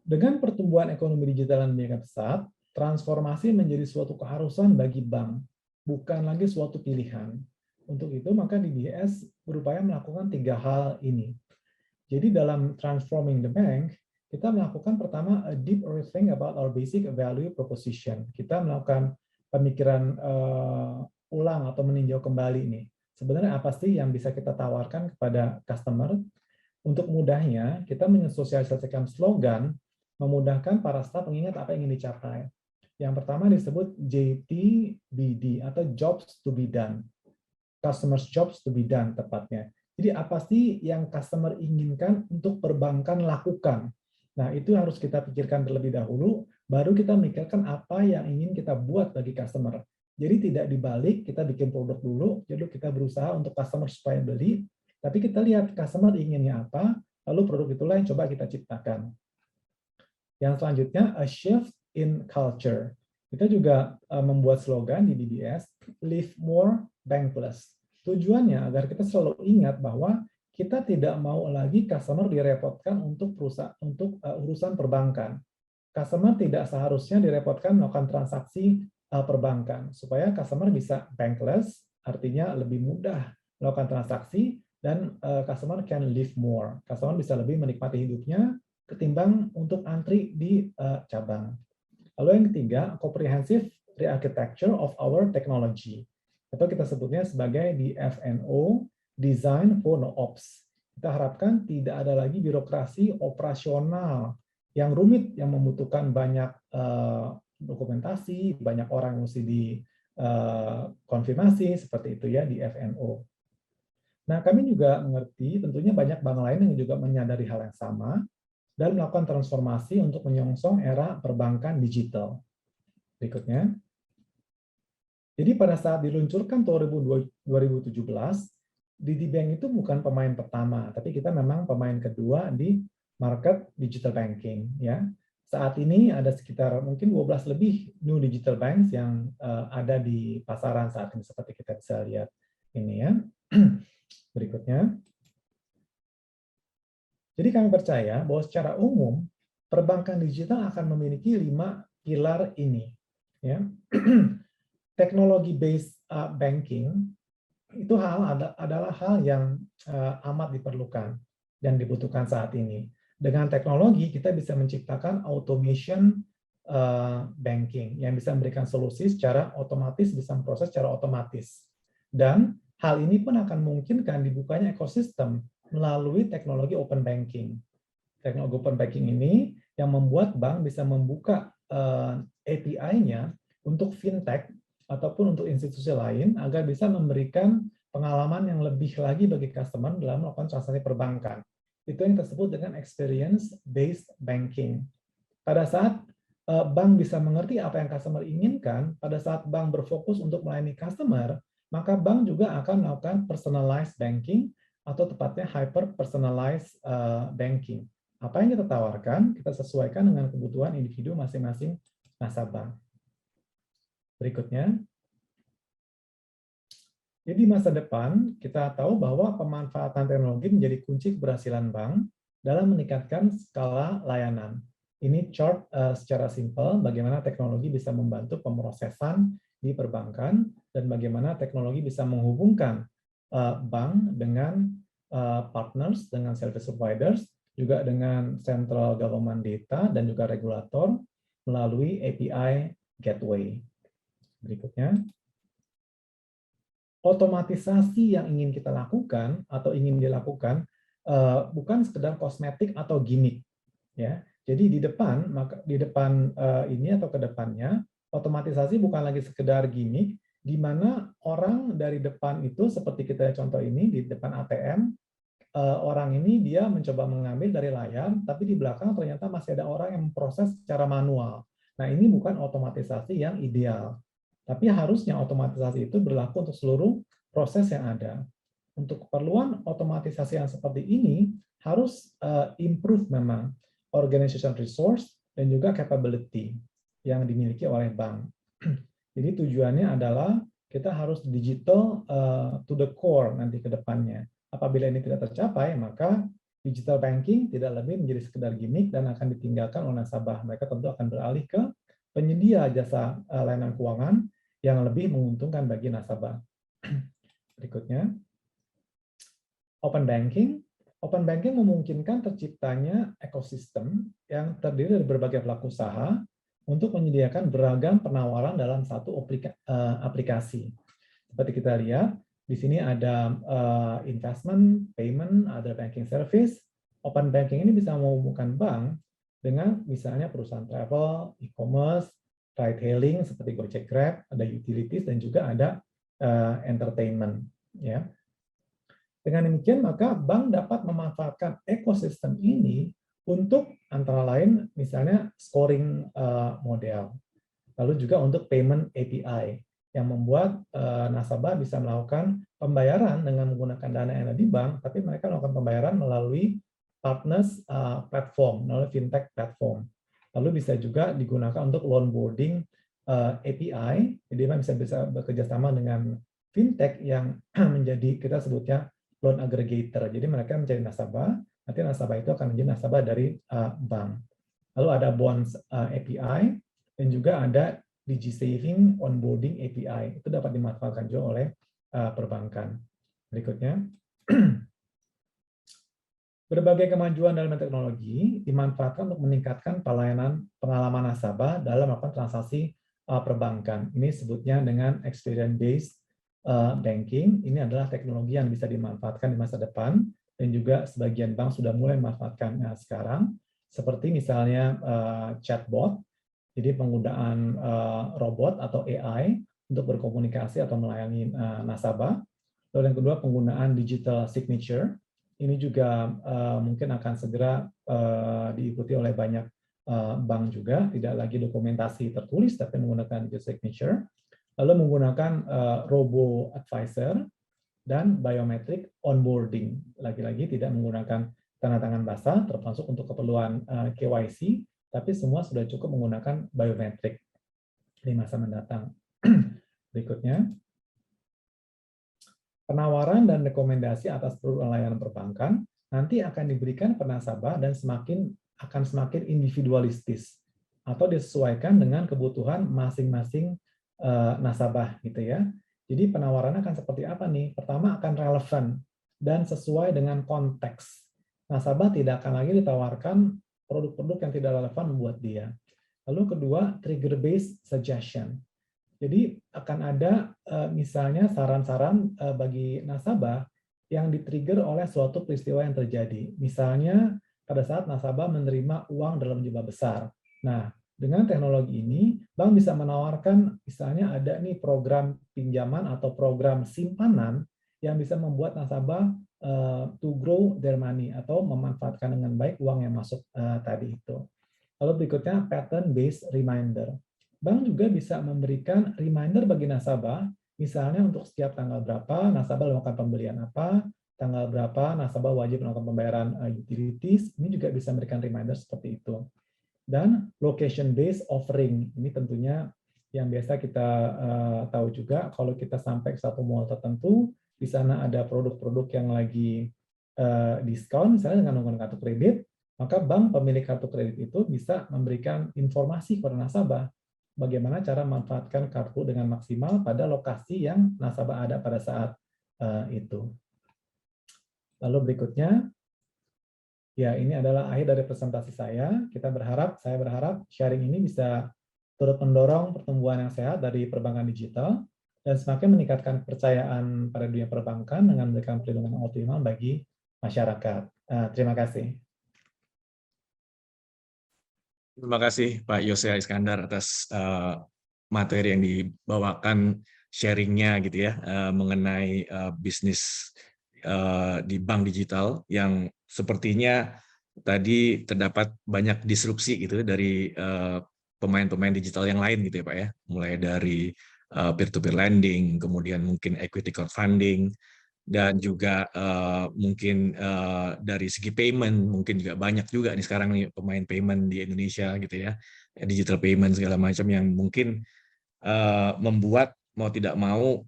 dengan pertumbuhan ekonomi digital yang meningkat pesat, transformasi menjadi suatu keharusan bagi bank, bukan lagi suatu pilihan. Untuk itu, maka DBS berupaya melakukan 3 hal ini. Jadi dalam transforming the bank, kita melakukan pertama a deep rethink about our basic value proposition. Kita melakukan pemikiran ulang atau meninjau kembali nih. Sebenarnya apa sih yang bisa kita tawarkan kepada customer? Untuk mudahnya, kita mensosialisasikan slogan memudahkan para staf mengingat apa yang ingin dicapai. Yang pertama disebut JTBD atau Jobs to be Done. Customers Jobs to be Done tepatnya. Jadi apa sih yang customer inginkan untuk perbankan lakukan? Nah, itu harus kita pikirkan terlebih dahulu, baru kita mikirkan apa yang ingin kita buat bagi customer. Jadi tidak dibalik, kita bikin produk dulu, jadi kita berusaha untuk customer supaya beli, tapi kita lihat customer inginnya apa, lalu produk itulah yang coba kita ciptakan. Yang selanjutnya, a shift in culture. Kita juga membuat slogan di DBS, Live More, Bank Plus. Tujuannya agar kita selalu ingat bahwa kita tidak mau lagi customer direpotkan untuk urusan perbankan. Customer tidak seharusnya direpotkan melakukan transaksi perbankan, supaya customer bisa bankless, artinya lebih mudah melakukan transaksi, dan customer can live more. Customer bisa lebih menikmati hidupnya ketimbang untuk antri di cabang. Lalu yang ketiga, comprehensive re-architecture of our technology. Atau kita sebutnya sebagai DFNO, Design for No Ops. Kita harapkan tidak ada lagi birokrasi operasional yang rumit, yang membutuhkan banyak dokumentasi, banyak orang yang mesti dikonfirmasi, seperti itu ya, DFNO. Nah, kami juga mengerti tentunya banyak bank lain yang juga menyadari hal yang sama dan melakukan transformasi untuk menyongsong era perbankan digital. Berikutnya. Jadi pada saat diluncurkan 2017, DD Bank itu bukan pemain pertama, tapi kita memang pemain kedua di market digital banking. Ya. Saat ini ada sekitar mungkin 12 lebih new digital banks yang ada di pasaran saat ini, seperti kita bisa lihat ini ya. Berikutnya. Jadi kami percaya bahwa secara umum perbankan digital akan memiliki 5 pilar ini. Ya. Teknologi based banking itu adalah hal yang amat diperlukan dan dibutuhkan saat ini. Dengan teknologi kita bisa menciptakan automation banking yang bisa memberikan solusi secara otomatis, bisa memproses secara otomatis. Dan hal ini pun akan memungkinkan dibukanya ekosistem melalui teknologi open banking. Teknologi open banking ini yang membuat bank bisa membuka API-nya untuk fintech ataupun untuk institusi lain agar bisa memberikan pengalaman yang lebih lagi bagi customer dalam melakukan transaksi perbankan. Itu yang tersebut dengan experience-based banking. Pada saat bank bisa mengerti apa yang customer inginkan, pada saat bank berfokus untuk melayani customer, maka bank juga akan melakukan personalized banking atau tepatnya hyper-personalized banking. Apa yang kita tawarkan, kita sesuaikan dengan kebutuhan individu masing-masing nasabah. Berikutnya. Jadi masa depan, kita tahu bahwa pemanfaatan teknologi menjadi kunci keberhasilan bank dalam meningkatkan skala layanan. Ini chart secara simpel bagaimana teknologi bisa membantu pemrosesan di perbankan dan bagaimana teknologi bisa menghubungkan bank dengan partners, dengan service providers, juga dengan central government data dan juga regulator melalui API gateway. Berikutnya. Otomatisasi yang ingin kita lakukan atau ingin dilakukan bukan sekedar kosmetik atau gimmick, ya. Jadi di depan ini atau ke depannya otomatisasi bukan lagi sekedar gimmick, di mana orang dari depan itu seperti kita contoh ini di depan ATM, orang ini dia mencoba mengambil dari layar, tapi di belakang ternyata masih ada orang yang memproses secara manual. Nah, ini bukan otomatisasi yang ideal. Tapi harusnya otomatisasi itu berlaku untuk seluruh proses yang ada. Untuk keperluan otomatisasi yang seperti ini, harus improve memang organization resource dan juga capability yang dimiliki oleh bank. Jadi tujuannya adalah kita harus digital to the core nanti ke depannya. Apabila ini tidak tercapai, maka digital banking tidak lebih menjadi sekedar gimmick dan akan ditinggalkan oleh nasabah. Mereka tentu akan beralih ke penyedia jasa layanan keuangan yang lebih menguntungkan bagi nasabah. Berikutnya, open banking. Open banking memungkinkan terciptanya ekosistem yang terdiri dari berbagai pelaku usaha untuk menyediakan beragam penawaran dalam satu aplikasi. Seperti kita lihat, di sini ada investment, payment, other banking service. Open banking ini bisa menghubungkan bank dengan misalnya perusahaan travel, e-commerce, ride-hailing seperti Gojek, Grab, ada utilities dan juga ada entertainment. Ya. Dengan demikian maka bank dapat memanfaatkan ekosistem ini untuk antara lain misalnya scoring model, lalu juga untuk payment API yang membuat nasabah bisa melakukan pembayaran dengan menggunakan dana yang ada di bank, tapi mereka melakukan pembayaran melalui partners platform, melalui fintech platform. Lalu bisa juga digunakan untuk loan boarding API, jadi bisa bekerja sama dengan fintech yang menjadi kita sebutnya loan aggregator. Jadi mereka mencari nasabah, nanti nasabah itu akan menjadi nasabah dari bank. Lalu ada bonds API dan juga ada DigiSaving onboarding API. Itu dapat dimanfaatkan juga oleh perbankan. Berikutnya. Berbagai kemajuan dalam teknologi dimanfaatkan untuk meningkatkan pengalaman nasabah dalam melakukan transaksi perbankan. Ini sebutnya dengan experience-based banking. Ini adalah teknologi yang bisa dimanfaatkan di masa depan, dan juga sebagian bank sudah mulai memanfaatkan sekarang, seperti misalnya chatbot, jadi penggunaan robot atau AI untuk berkomunikasi atau melayani nasabah. Lalu yang kedua, penggunaan digital signature. Ini juga mungkin akan segera diikuti oleh banyak bank juga, tidak lagi dokumentasi tertulis tapi menggunakan digital signature. Lalu menggunakan robo advisor dan biometric onboarding. Lagi-lagi tidak menggunakan tanda tangan basah, termasuk untuk keperluan KYC, tapi semua sudah cukup menggunakan biometrik di masa mendatang. Berikutnya, penawaran dan rekomendasi atas produk layanan perbankan nanti akan diberikan ke nasabah dan akan semakin individualistis atau disesuaikan dengan kebutuhan masing-masing nasabah gitu ya. Jadi penawarannya akan seperti apa nih? Pertama, akan relevan dan sesuai dengan konteks. Nasabah tidak akan lagi ditawarkan produk-produk yang tidak relevan membuat dia. Lalu kedua, trigger-based suggestion. Jadi akan ada misalnya saran-saran bagi nasabah yang di-trigger oleh suatu peristiwa yang terjadi. Misalnya pada saat nasabah menerima uang dalam jumlah besar. Nah, dengan teknologi ini, bank bisa menawarkan misalnya ada nih program pinjaman atau program simpanan yang bisa membuat nasabah to grow their money atau memanfaatkan dengan baik uang yang masuk tadi itu. Lalu berikutnya pattern-based reminder. Bank juga bisa memberikan reminder bagi nasabah, misalnya untuk setiap tanggal berapa nasabah melakukan pembelian apa, tanggal berapa nasabah wajib melakukan pembayaran utilities, ini juga bisa memberikan reminder seperti itu. Dan location-based offering, ini tentunya yang biasa kita tahu juga, kalau kita sampai ke satu mall tertentu, di sana ada produk-produk yang lagi diskon, misalnya dengan menggunakan kartu kredit, maka bank pemilik kartu kredit itu bisa memberikan informasi kepada nasabah bagaimana cara memanfaatkan kartu dengan maksimal pada lokasi yang nasabah ada pada saat itu. Lalu berikutnya, ya ini adalah akhir dari presentasi saya. Saya berharap sharing ini bisa turut mendorong pertumbuhan yang sehat dari perbankan digital dan semakin meningkatkan kepercayaan pada dunia perbankan dengan memberikan perlindungan yang optimal bagi masyarakat. Terima kasih. Terima kasih Pak Yose Iskandar atas materi yang dibawakan, sharingnya gitu ya, mengenai bisnis di bank digital yang sepertinya tadi terdapat banyak disrupsi gitu dari pemain-pemain digital yang lain gitu ya Pak ya, mulai dari peer-to-peer lending, kemudian mungkin equity crowdfunding, dan juga mungkin dari segi payment mungkin juga banyak juga nih sekarang nih pemain payment di Indonesia gitu ya, digital payment segala macam yang mungkin membuat mau tidak mau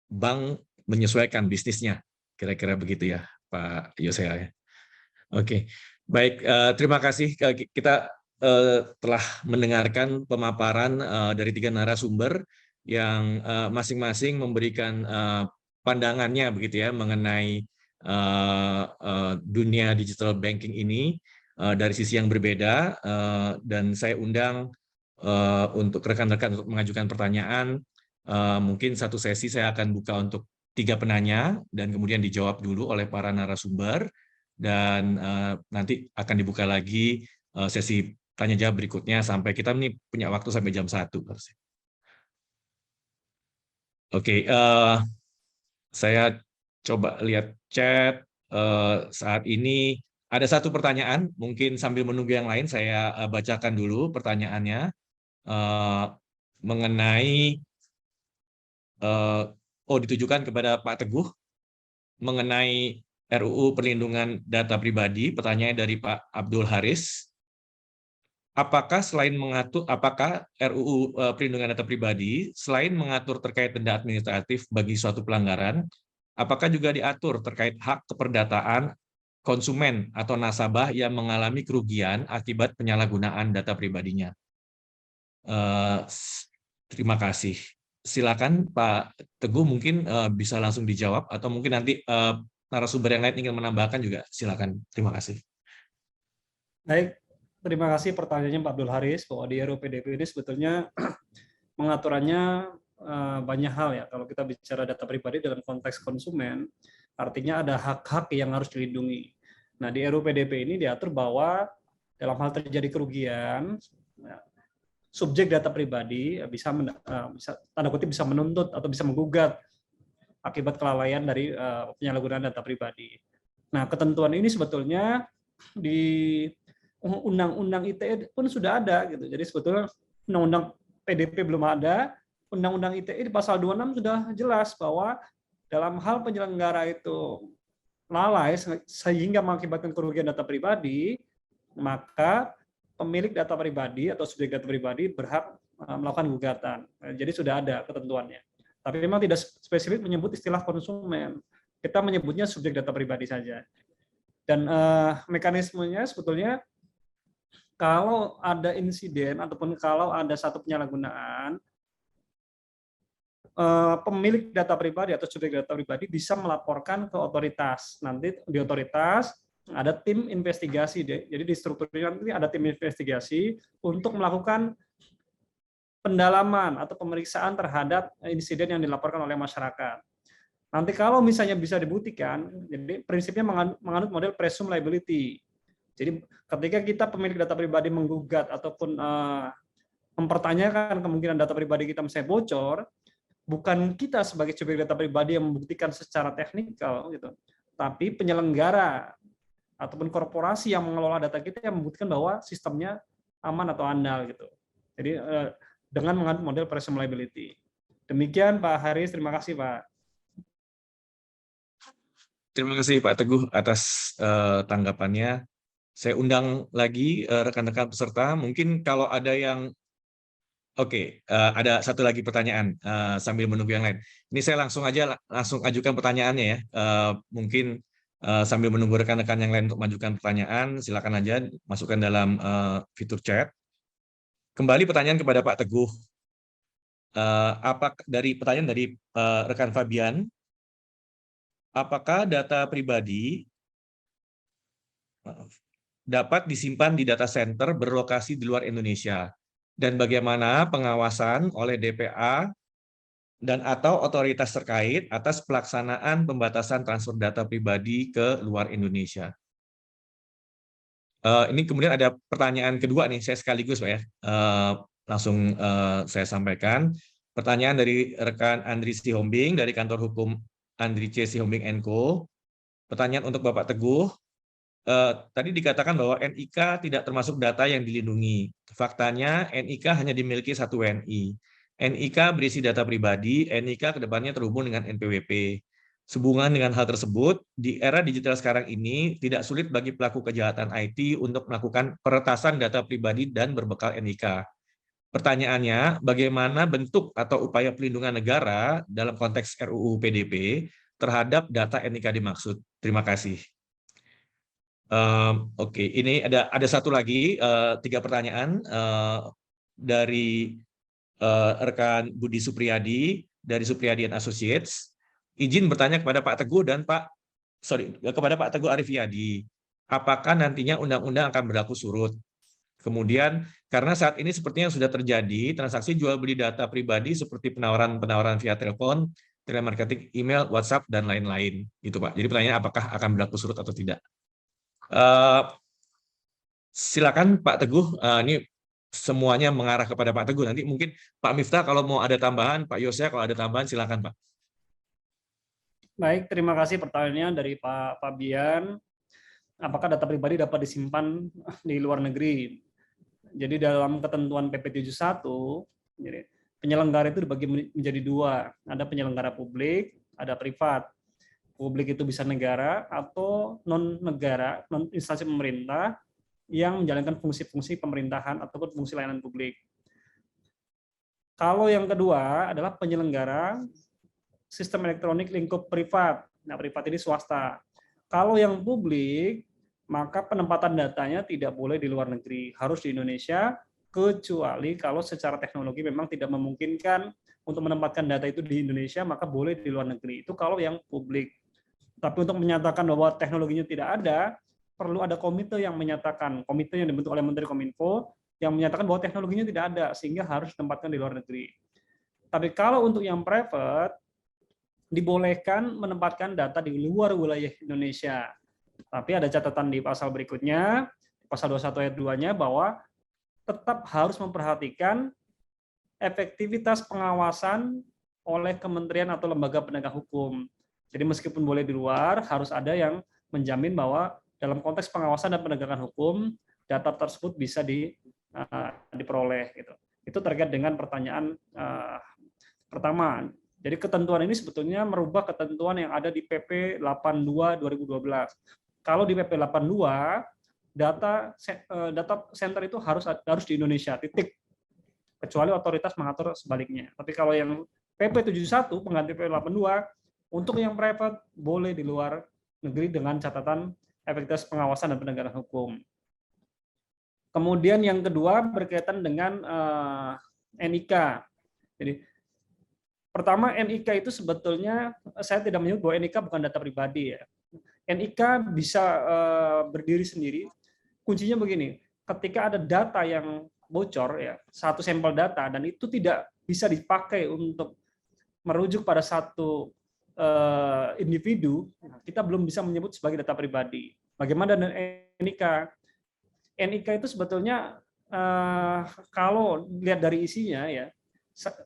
bank menyesuaikan bisnisnya, kira-kira begitu ya Pak Yose ya. Oke, baik, terima kasih. Kita telah mendengarkan pemaparan dari 3 narasumber yang masing-masing memberikan pandangannya begitu ya mengenai dunia digital banking ini dari sisi yang berbeda, dan saya undang untuk rekan-rekan untuk mengajukan pertanyaan. Mungkin satu sesi saya akan buka untuk 3 penanya dan kemudian dijawab dulu oleh para narasumber, dan nanti akan dibuka lagi sesi tanya jawab berikutnya sampai kita nih punya waktu sampai jam 1. Oke, saya coba lihat chat saat ini ada satu pertanyaan, mungkin sambil menunggu yang lain saya bacakan dulu pertanyaannya mengenai ditujukan kepada Pak Teguh mengenai RUU Perlindungan Data Pribadi. Pertanyaan dari Pak Abdul Haris. Apakah RUU Perlindungan Data Pribadi selain mengatur terkait denda administratif bagi suatu pelanggaran, apakah juga diatur terkait hak keperdataan konsumen atau nasabah yang mengalami kerugian akibat penyalahgunaan data pribadinya? Terima kasih. Silakan Pak Teguh, mungkin bisa langsung dijawab atau mungkin nanti narasumber yang lain ingin menambahkan juga silakan. Terima kasih. Baik, terima kasih pertanyaannya Pak Abdul Haris bahwa di RUU PDP ini sebetulnya pengaturannya banyak hal ya. Kalau kita bicara data pribadi dalam konteks konsumen, artinya ada hak-hak yang harus dilindungi. Nah, di RUU PDP ini diatur bahwa dalam hal terjadi kerugian, subjek data pribadi bisa tanda kutip bisa menuntut atau bisa menggugat akibat kelalaian dari penyalahgunaan data pribadi. Nah, ketentuan ini sebetulnya di Undang-Undang ITE pun sudah ada gitu. Jadi sebetulnya Undang-Undang PDP belum ada, Undang-Undang ITE di pasal 26 sudah jelas bahwa dalam hal penyelenggara itu lalai sehingga mengakibatkan kerugian data pribadi, maka pemilik data pribadi atau subjek data pribadi berhak melakukan gugatan. Jadi sudah ada ketentuannya. Tapi memang tidak spesifik menyebut istilah konsumen. Kita menyebutnya subjek data pribadi saja. Dan mekanismenya sebetulnya kalau ada insiden ataupun kalau ada satu penyalahgunaan, pemilik data pribadi atau subjek data pribadi bisa melaporkan ke otoritas. Nanti di otoritas ada tim investigasi, jadi di strukturnya nanti ada tim investigasi untuk melakukan pendalaman atau pemeriksaan terhadap insiden yang dilaporkan oleh masyarakat. Nanti kalau misalnya bisa dibuktikan, jadi prinsipnya menganut model presumed liability. Jadi ketika kita pemilik data pribadi menggugat ataupun mempertanyakan kemungkinan data pribadi kita misalnya bocor, bukan kita sebagai subjek data pribadi yang membuktikan secara teknikal gitu, tapi penyelenggara ataupun korporasi yang mengelola data kita yang membuktikan bahwa sistemnya aman atau andal gitu. Jadi dengan menganut model presumed liability. Demikian Pak Haris, terima kasih Pak. Terima kasih Pak Teguh atas tanggapannya. Saya undang lagi rekan-rekan peserta. Mungkin kalau ada yang Oke, ada satu lagi pertanyaan sambil menunggu yang lain. Ini saya langsung ajukan pertanyaannya ya. Mungkin sambil menunggu rekan-rekan yang lain untuk mengajukan pertanyaan, silakan aja masukkan dalam fitur chat. Kembali pertanyaan kepada Pak Teguh. Pertanyaan dari rekan Fabian, apakah data pribadi dapat disimpan di data center berlokasi di luar Indonesia? Dan bagaimana pengawasan oleh DPA dan atau otoritas terkait atas pelaksanaan pembatasan transfer data pribadi ke luar Indonesia? Ini kemudian ada pertanyaan kedua nih, saya sekaligus Pak ya, langsung saya sampaikan. Pertanyaan dari rekan Andri Sihombing dari kantor hukum Andri C. Sihombing & Co. Pertanyaan untuk Bapak Teguh. Tadi dikatakan bahwa NIK tidak termasuk data yang dilindungi. Faktanya NIK hanya dimiliki satu WNI. NIK berisi data pribadi, NIK kedepannya terhubung dengan NPWP. Sehubungan dengan hal tersebut, di era digital sekarang ini tidak sulit bagi pelaku kejahatan IT untuk melakukan peretasan data pribadi dan berbekal NIK. Pertanyaannya, bagaimana bentuk atau upaya pelindungan negara dalam konteks RUU PDP terhadap data NIK dimaksud? Terima kasih. Oke, ini ada satu lagi, 3 pertanyaan dari rekan Budi Supriyadi dari Supriyadi & Associates. Izin bertanya kepada Pak Teguh dan kepada Pak Teguh Arifiyadi, apakah nantinya undang-undang akan berlaku surut? Kemudian karena saat ini sepertinya sudah terjadi transaksi jual beli data pribadi seperti penawaran via telepon, telemarketing, email, WhatsApp dan lain-lain, gitu Pak. Jadi pertanyaan apakah akan berlaku surut atau tidak? Silakan Pak Teguh, ini semuanya mengarah kepada Pak Teguh. Nanti mungkin Pak Miftah kalau mau ada tambahan, Pak Yosya kalau ada tambahan silakan Pak. Baik, terima kasih pertanyaannya dari Pak Fabian. Apakah data pribadi dapat disimpan di luar negeri? Jadi dalam ketentuan PP 71, jadi penyelenggara itu dibagi menjadi 2. Ada penyelenggara publik, ada privat. Publik itu bisa negara atau non-negara, non-instansi pemerintah yang menjalankan fungsi-fungsi pemerintahan ataupun fungsi layanan publik. Kalau yang kedua adalah penyelenggara sistem elektronik lingkup privat. Nah, privat ini swasta. Kalau yang publik, maka penempatan datanya tidak boleh di luar negeri, harus di Indonesia, kecuali kalau secara teknologi memang tidak memungkinkan untuk menempatkan data itu di Indonesia, maka boleh di luar negeri. Itu kalau yang publik. Tapi untuk menyatakan bahwa teknologinya tidak ada, perlu ada komite yang menyatakan, komite yang dibentuk oleh Menteri Kominfo, yang menyatakan bahwa teknologinya tidak ada, sehingga harus ditempatkan di luar negeri. Tapi kalau untuk yang private, dibolehkan menempatkan data di luar wilayah Indonesia. Tapi ada catatan di pasal berikutnya, pasal 21 ayat 2-nya, bahwa tetap harus memperhatikan efektivitas pengawasan oleh kementerian atau lembaga penegak hukum. Jadi meskipun boleh di luar, harus ada yang menjamin bahwa dalam konteks pengawasan dan penegakan hukum, data tersebut bisa diperoleh. Gitu. Itu terkait dengan pertanyaan pertama. Jadi ketentuan ini sebetulnya merubah ketentuan yang ada di PP 82 2012. Kalau di PP 82, data center itu harus di Indonesia, titik. Kecuali otoritas mengatur sebaliknya. Tapi kalau yang PP 71 pengganti PP 82, untuk yang private boleh di luar negeri dengan catatan efektivitas pengawasan dan penegakan hukum. Kemudian yang kedua berkaitan dengan NIK. Jadi pertama, NIK itu sebetulnya saya tidak menyebut bahwa NIK bukan data pribadi ya. NIK bisa berdiri sendiri. Kuncinya begini, ketika ada data yang bocor ya, satu sampel data dan itu tidak bisa dipakai untuk merujuk pada satu individu, kita belum bisa menyebut sebagai data pribadi. Bagaimana dengan NIK? NIK itu sebetulnya kalau lihat dari isinya ya,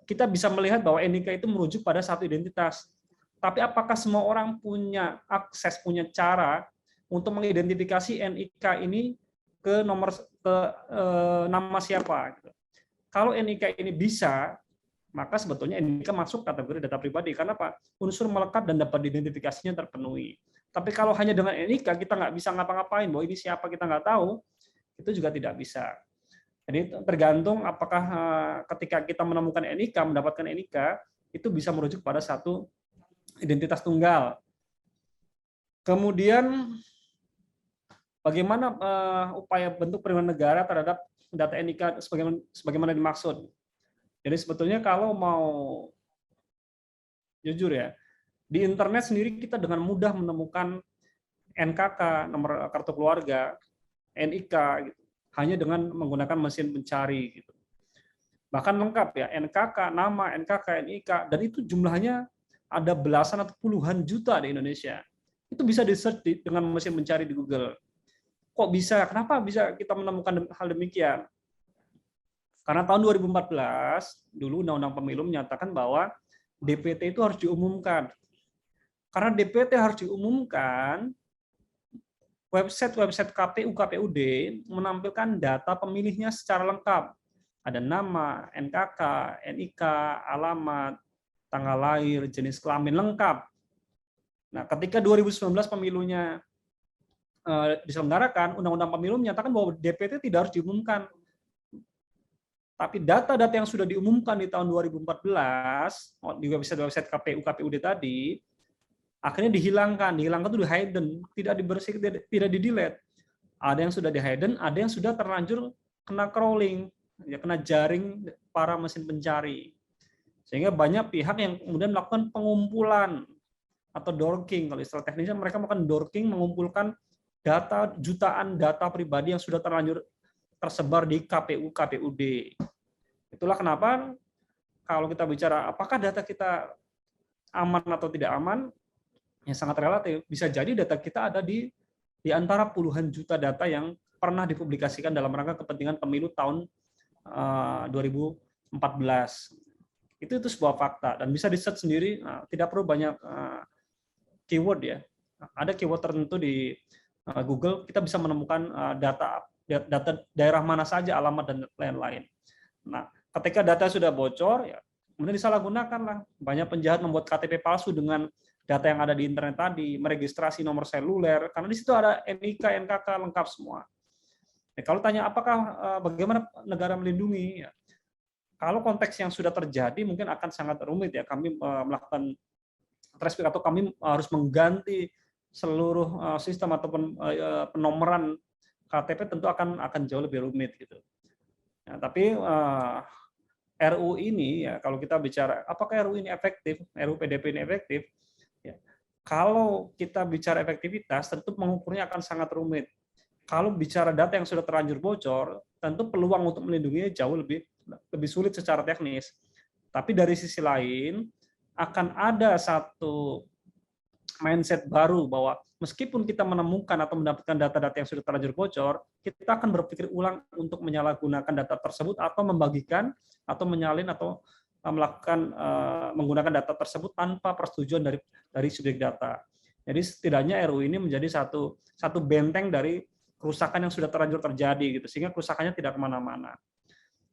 kita bisa melihat bahwa NIK itu merujuk pada satu identitas. Tapi apakah semua orang punya akses, punya cara untuk mengidentifikasi NIK ini ke nama siapa? Kalau NIK ini bisa, maka sebetulnya NIK masuk kategori data pribadi. Karena apa? Unsur melekat dan dapat diidentifikasinya terpenuhi. Tapi kalau hanya dengan NIK kita nggak bisa ngapa-ngapain, bahwa ini siapa kita nggak tahu, itu juga tidak bisa. Jadi tergantung apakah ketika kita menemukan NIK, mendapatkan NIK, itu bisa merujuk pada satu identitas tunggal. Kemudian bagaimana upaya bentuk perlindungan negara terhadap data NIK sebagaimana dimaksud. Jadi sebetulnya kalau mau jujur ya, di internet sendiri kita dengan mudah menemukan NKK, nomor kartu keluarga, NIK, gitu, hanya dengan menggunakan mesin pencari. Gitu. Bahkan lengkap ya, NKK, nama, NKK, NIK, dan itu jumlahnya ada belasan atau puluhan juta di Indonesia. Itu bisa di-search dengan mesin pencari di Google. Kok bisa? Kenapa bisa kita menemukan hal demikian? Karena tahun 2014, dulu Undang-Undang Pemilu menyatakan bahwa DPT itu harus diumumkan. Karena DPT harus diumumkan, website KPU, KPUD menampilkan data pemilihnya secara lengkap. Ada nama, NKK, NIK, alamat, tanggal lahir, jenis kelamin lengkap. Nah, ketika 2019 pemilunya diselenggarakan, Undang-Undang Pemilu menyatakan bahwa DPT tidak harus diumumkan. Tapi data-data yang sudah diumumkan di tahun 2014 di website KPU, KPUD tadi, akhirnya dihilangkan itu di-hidden, tidak dibersihkan, tidak di-delete. Ada yang sudah di-hidden, ada yang sudah terlanjur kena crawling, ya kena jaring para mesin pencari. Sehingga banyak pihak yang kemudian melakukan pengumpulan atau dorking, kalau istilah teknisnya mereka melakukan dorking, mengumpulkan data, jutaan data pribadi yang sudah terlanjur tersebar di KPU, KPUD. Itulah kenapa kalau kita bicara apakah data kita aman atau tidak aman, ya sangat relatif. Bisa jadi data kita ada di antara puluhan juta data yang pernah dipublikasikan dalam rangka kepentingan pemilu tahun 2014. Itu sebuah fakta dan bisa di-search sendiri, tidak perlu banyak keyword ya. Ada keyword tertentu di Google, kita bisa menemukan data daerah mana saja, alamat dan lain-lain. Nah, ketika data sudah bocor, ya kemudian disalahgunakanlah. Banyak penjahat membuat KTP palsu dengan data yang ada di internet tadi, meregistrasi nomor seluler, karena di situ ada NIK, NKK lengkap semua. Nah, kalau tanya apakah bagaimana negara melindungi, ya, kalau konteks yang sudah terjadi mungkin akan sangat rumit ya. Kami melakukan tracing atau kami harus mengganti seluruh sistem ataupun penomoran KTP tentu akan jauh lebih rumit gitu. Nah, tapi RU ini ya kalau kita bicara apakah RU ini efektif, RU PDP ini efektif, ya, kalau kita bicara efektivitas tentu mengukurnya akan sangat rumit. Kalau bicara data yang sudah terlanjur bocor, tentu peluang untuk melindunginya jauh lebih sulit secara teknis. Tapi dari sisi lain akan ada satu mindset baru bahwa meskipun kita menemukan atau mendapatkan data-data yang sudah terlanjur bocor, kita akan berpikir ulang untuk menyalahgunakan data tersebut atau membagikan atau menyalin atau melakukan menggunakan data tersebut tanpa persetujuan dari subjek data. Jadi setidaknya RU ini menjadi satu benteng dari kerusakan yang sudah terlanjur terjadi gitu, sehingga kerusakannya tidak kemana-mana.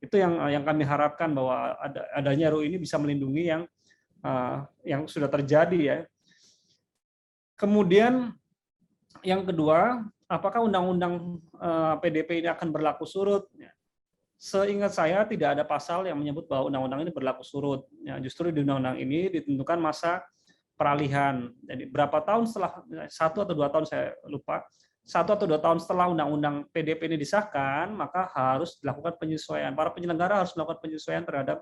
Itu yang kami harapkan, bahwa adanya RU ini bisa melindungi yang sudah terjadi ya. Kemudian yang kedua, apakah undang-undang PDP ini akan berlaku surut? Seingat saya tidak ada pasal yang menyebut bahwa undang-undang ini berlaku surut. Ya, justru di undang-undang ini ditentukan masa peralihan. Jadi berapa tahun setelah, 1 atau 2 tahun saya lupa, 1 atau 2 tahun setelah undang-undang PDP ini disahkan, maka harus dilakukan penyesuaian. Para penyelenggara harus melakukan penyesuaian terhadap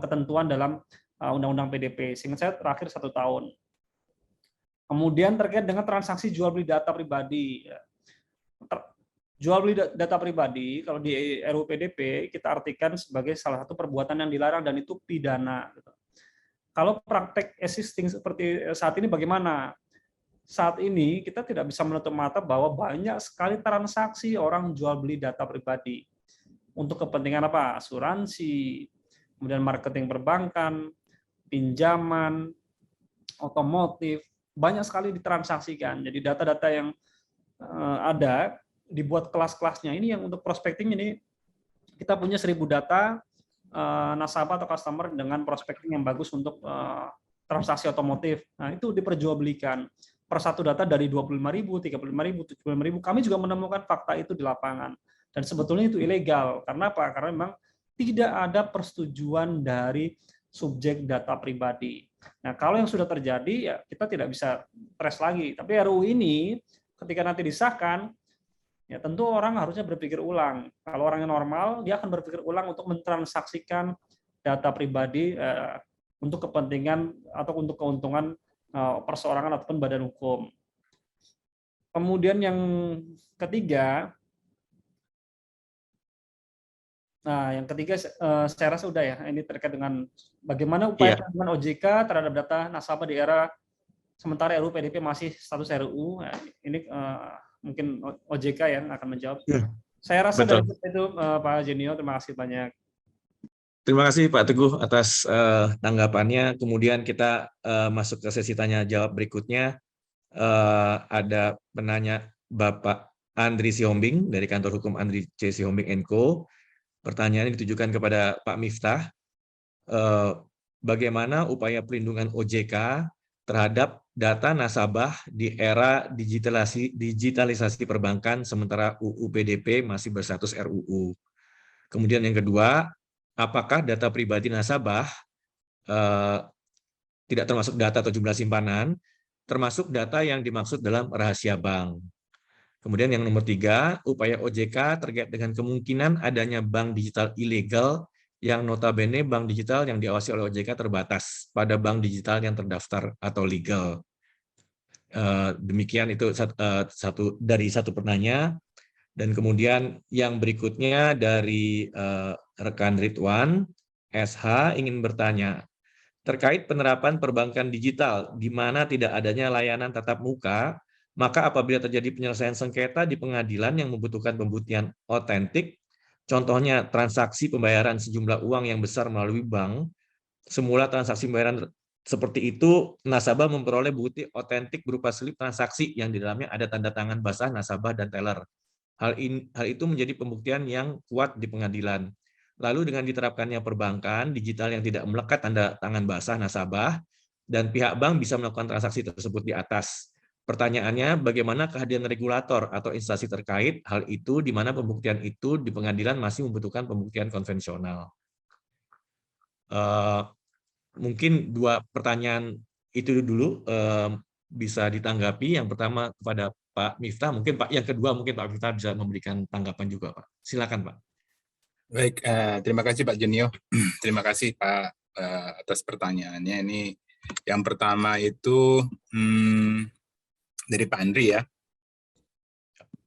ketentuan dalam undang-undang PDP. Seingat saya terakhir 1 tahun. Kemudian terkait dengan transaksi jual beli data pribadi. Jual beli data pribadi kalau di RUU PDP kita artikan sebagai salah satu perbuatan yang dilarang dan itu pidana. Kalau praktek existing seperti saat ini bagaimana? Saat ini kita tidak bisa menutup mata bahwa banyak sekali transaksi orang jual beli data pribadi. Untuk kepentingan apa? Asuransi, kemudian marketing perbankan, pinjaman, otomotif, banyak sekali ditransaksikan. Jadi data-data yang ada dibuat kelas-kelasnya. Ini yang untuk prospecting ini kita punya 1.000 data nasabah atau customer dengan prospecting yang bagus untuk transaksi otomotif. Nah, itu diperjualbelikan. Per satu data dari 25.000, 35.000, 75.000. Kami juga menemukan fakta itu di lapangan. Dan sebetulnya itu ilegal. Karena apa? Karena memang tidak ada persetujuan dari subjek data pribadi. Nah, kalau yang sudah terjadi, ya kita tidak bisa press lagi. Tapi RUU ini, ketika nanti disahkan, ya tentu orang harusnya berpikir ulang. Kalau orangnya normal, dia akan berpikir ulang untuk mentransaksikan data pribadi untuk kepentingan atau untuk keuntungan perseorangan ataupun badan hukum. Kemudian yang ketiga, saya rasa sudah ya, ini terkait dengan bagaimana upaya perlindungan OJK terhadap data nasabah di era sementara RUU PDP masih status RUU. Nah, ini mungkin OJK yang akan menjawab. Saya rasa dari itu Pak Genio, terima kasih banyak. Terima kasih Pak Teguh atas tanggapannya. Kemudian kita masuk ke sesi tanya jawab berikutnya. Ada penanya Bapak Andri Sihombing dari kantor hukum Andri C. Sihombing & Co. Pertanyaannya ditujukan kepada Pak Miftah. Bagaimana upaya pelindungan OJK terhadap data nasabah di era digitalisasi perbankan sementara UU PDP masih berstatus RUU. Kemudian yang kedua, apakah data pribadi nasabah tidak termasuk data atau jumlah simpanan, termasuk data yang dimaksud dalam rahasia bank. Kemudian yang nomor 3, upaya OJK terkait dengan kemungkinan adanya bank digital ilegal yang notabene bank digital yang diawasi oleh OJK terbatas pada bank digital yang terdaftar atau legal. Demikian itu satu pertanyaan. Dan kemudian yang berikutnya dari rekan Ridwan, SH ingin bertanya, terkait penerapan perbankan digital di mana tidak adanya layanan tatap muka, maka apabila terjadi penyelesaian sengketa di pengadilan yang membutuhkan pembuktian otentik, contohnya transaksi pembayaran sejumlah uang yang besar melalui bank, semula transaksi pembayaran seperti itu, nasabah memperoleh bukti otentik berupa slip transaksi yang di dalamnya ada tanda tangan basah nasabah dan teller. Hal itu menjadi pembuktian yang kuat di pengadilan. Lalu dengan diterapkannya perbankan digital yang tidak melekat tanda tangan basah nasabah, dan pihak bank bisa melakukan transaksi tersebut di atas. Pertanyaannya, bagaimana kehadiran regulator atau instansi terkait hal itu, di mana pembuktian itu di pengadilan masih membutuhkan pembuktian konvensional? Mungkin 2 pertanyaan itu dulu bisa ditanggapi. Yang pertama kepada Pak Miftah, mungkin Pak. Yang kedua mungkin Pak Miftah bisa memberikan tanggapan juga, Pak. Silakan, Pak. Baik, terima kasih Pak Genio. Terima kasih Pak atas pertanyaannya. Ini yang pertama itu dari Pak Andri ya.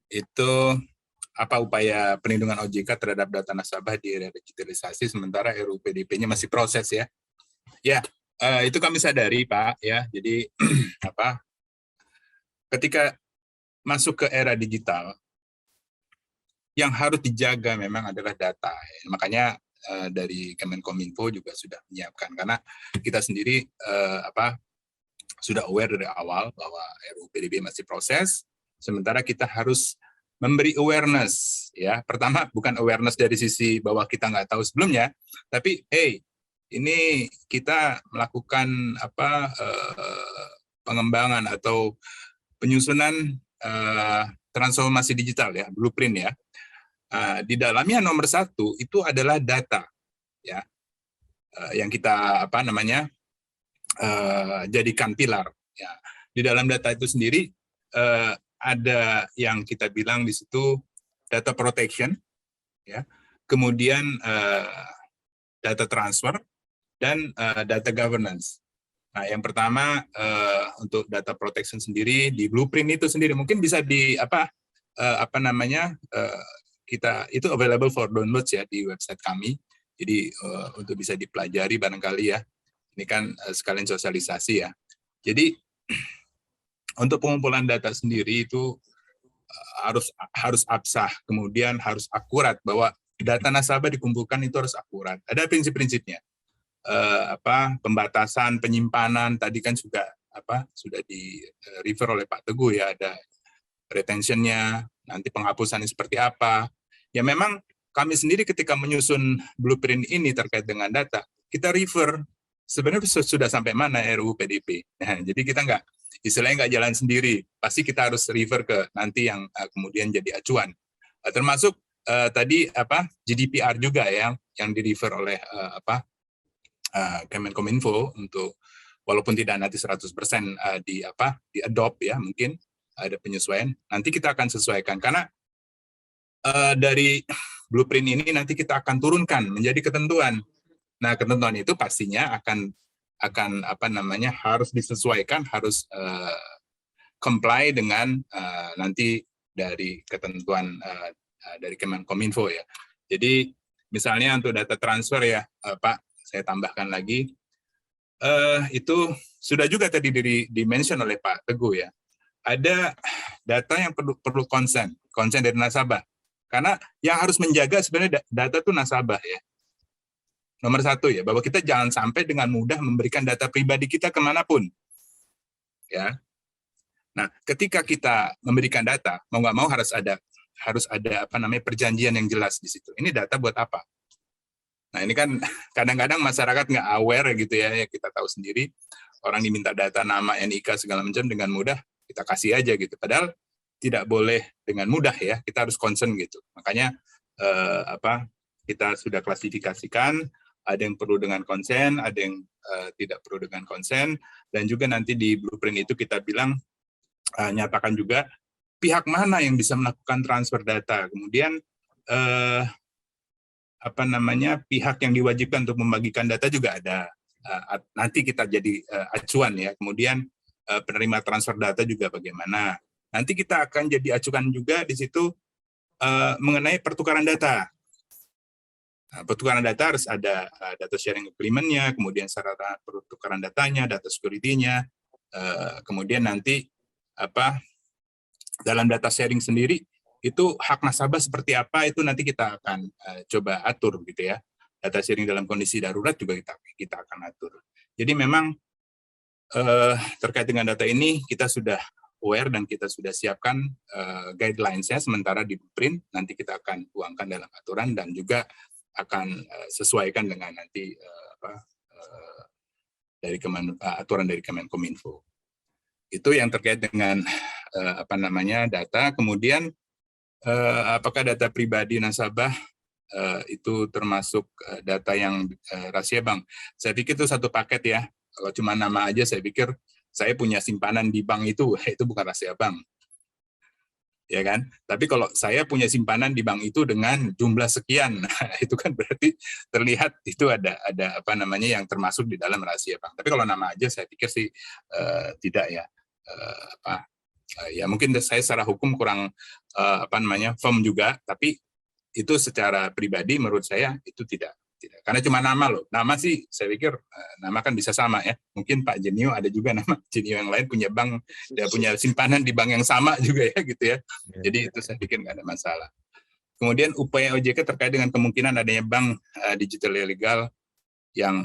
Itu apa upaya pelindungan OJK terhadap data nasabah di era digitalisasi sementara RUU PDP-nya masih proses ya. Ya, itu kami sadari Pak ya. Jadi apa? Ketika masuk ke era digital, yang harus dijaga memang adalah data. Makanya dari Kemenkominfo juga sudah menyiapkan karena kita sendiri sudah aware dari awal bahwa RUU PDP masih proses, sementara kita harus memberi awareness ya. Pertama bukan awareness dari sisi bahwa kita nggak tahu sebelumnya, tapi ini kita melakukan pengembangan atau penyusunan transformasi digital ya, blueprint ya. Di dalamnya nomor 1 itu adalah data ya, yang kita jadikan pilar ya. Di dalam data itu sendiri ada yang kita bilang di situ data protection ya, kemudian data transfer dan data governance. Nah, yang pertama untuk data protection sendiri di blueprint itu sendiri mungkin bisa di kita itu available for download ya di website kami. Jadi untuk bisa dipelajari barangkali ya. Ini kan sekalian sosialisasi ya. Jadi untuk pengumpulan data sendiri itu harus absah, kemudian harus akurat bahwa data nasabah dikumpulkan itu harus akurat. Ada prinsip-prinsipnya. Pembatasan, penyimpanan tadi kan juga sudah di refer oleh Pak Teguh ya, ada retentionnya, nanti penghapusannya seperti apa. Ya memang kami sendiri ketika menyusun blueprint ini terkait dengan data, kita refer sebenarnya sudah sampai mana RUU PDP. Nah, jadi kita istilahnya nggak jalan sendiri, pasti kita harus refer ke nanti yang kemudian jadi acuan. Termasuk tadi GDPR juga ya, yang di refer oleh Kemenkominfo untuk walaupun tidak nanti 100% di adopt ya, mungkin ada penyesuaian. Nanti kita akan sesuaikan karena dari blueprint ini nanti kita akan turunkan menjadi ketentuan. Nah, ketentuan itu pastinya akan harus disesuaikan, harus comply dengan nanti dari ketentuan dari Kemenkominfo ya. Jadi misalnya untuk data transfer ya, Pak, saya tambahkan lagi, itu sudah juga tadi di-mention oleh Pak Teguh ya. Ada data yang perlu konsen dari nasabah. Karena yang harus menjaga sebenarnya data itu nasabah ya. Nomor 1 ya, bahwa kita jangan sampai dengan mudah memberikan data pribadi kita kemanapun. Ya. Nah, ketika kita memberikan data, mau nggak mau harus ada perjanjian yang jelas di situ. Ini data buat apa? Nah, ini kan kadang-kadang masyarakat nggak aware gitu ya, kita tahu sendiri, orang diminta data, nama, NIK, segala macam dengan mudah, kita kasih aja gitu. Padahal tidak boleh dengan mudah ya, kita harus concern gitu. Makanya kita sudah klasifikasikan, ada yang perlu dengan konsen, ada yang tidak perlu dengan konsen, dan juga nanti di blueprint itu kita bilang, nyatakan juga pihak mana yang bisa melakukan transfer data, kemudian pihak yang diwajibkan untuk membagikan data juga ada. Nanti kita jadi acuan ya, kemudian penerima transfer data juga bagaimana. Nanti kita akan jadi acuan juga di situ mengenai pertukaran data. Pertukaran data harus ada data sharing agreement-nya, kemudian sarana pertukaran datanya, data security-nya, kemudian nanti dalam data sharing sendiri itu hak nasabah seperti apa itu nanti kita akan coba atur gitu ya. Data sharing dalam kondisi darurat juga kita akan atur. Jadi memang terkait dengan data ini kita sudah aware dan kita sudah siapkan guidelines-nya sementara di blueprint, nanti kita akan tuangkan dalam aturan dan juga akan sesuaikan dengan nanti dari aturan dari Kemenkominfo. Itu yang terkait dengan data. Kemudian apakah data pribadi nasabah itu termasuk data yang rahasia bank? Saya pikir itu satu paket ya. Kalau cuma nama aja saya pikir saya punya simpanan di bank itu bukan rahasia bank. Ya kan? Tapi kalau saya punya simpanan di bank itu dengan jumlah sekian, itu kan berarti terlihat itu ada yang termasuk di dalam rahasia bank. Tapi kalau nama aja saya pikir sih tidak ya. Ya mungkin saya secara hukum kurang firm juga, tapi itu secara pribadi menurut saya itu tidak. Karena cuma nama loh. Nama sih saya pikir nama kan bisa sama ya. Mungkin Pak Genio ada juga nama Genio yang lain punya bank, dia punya simpanan di bank yang sama juga ya gitu ya. Jadi itu saya pikir nggak ada masalah. Kemudian upaya OJK terkait dengan kemungkinan adanya bank digital ilegal yang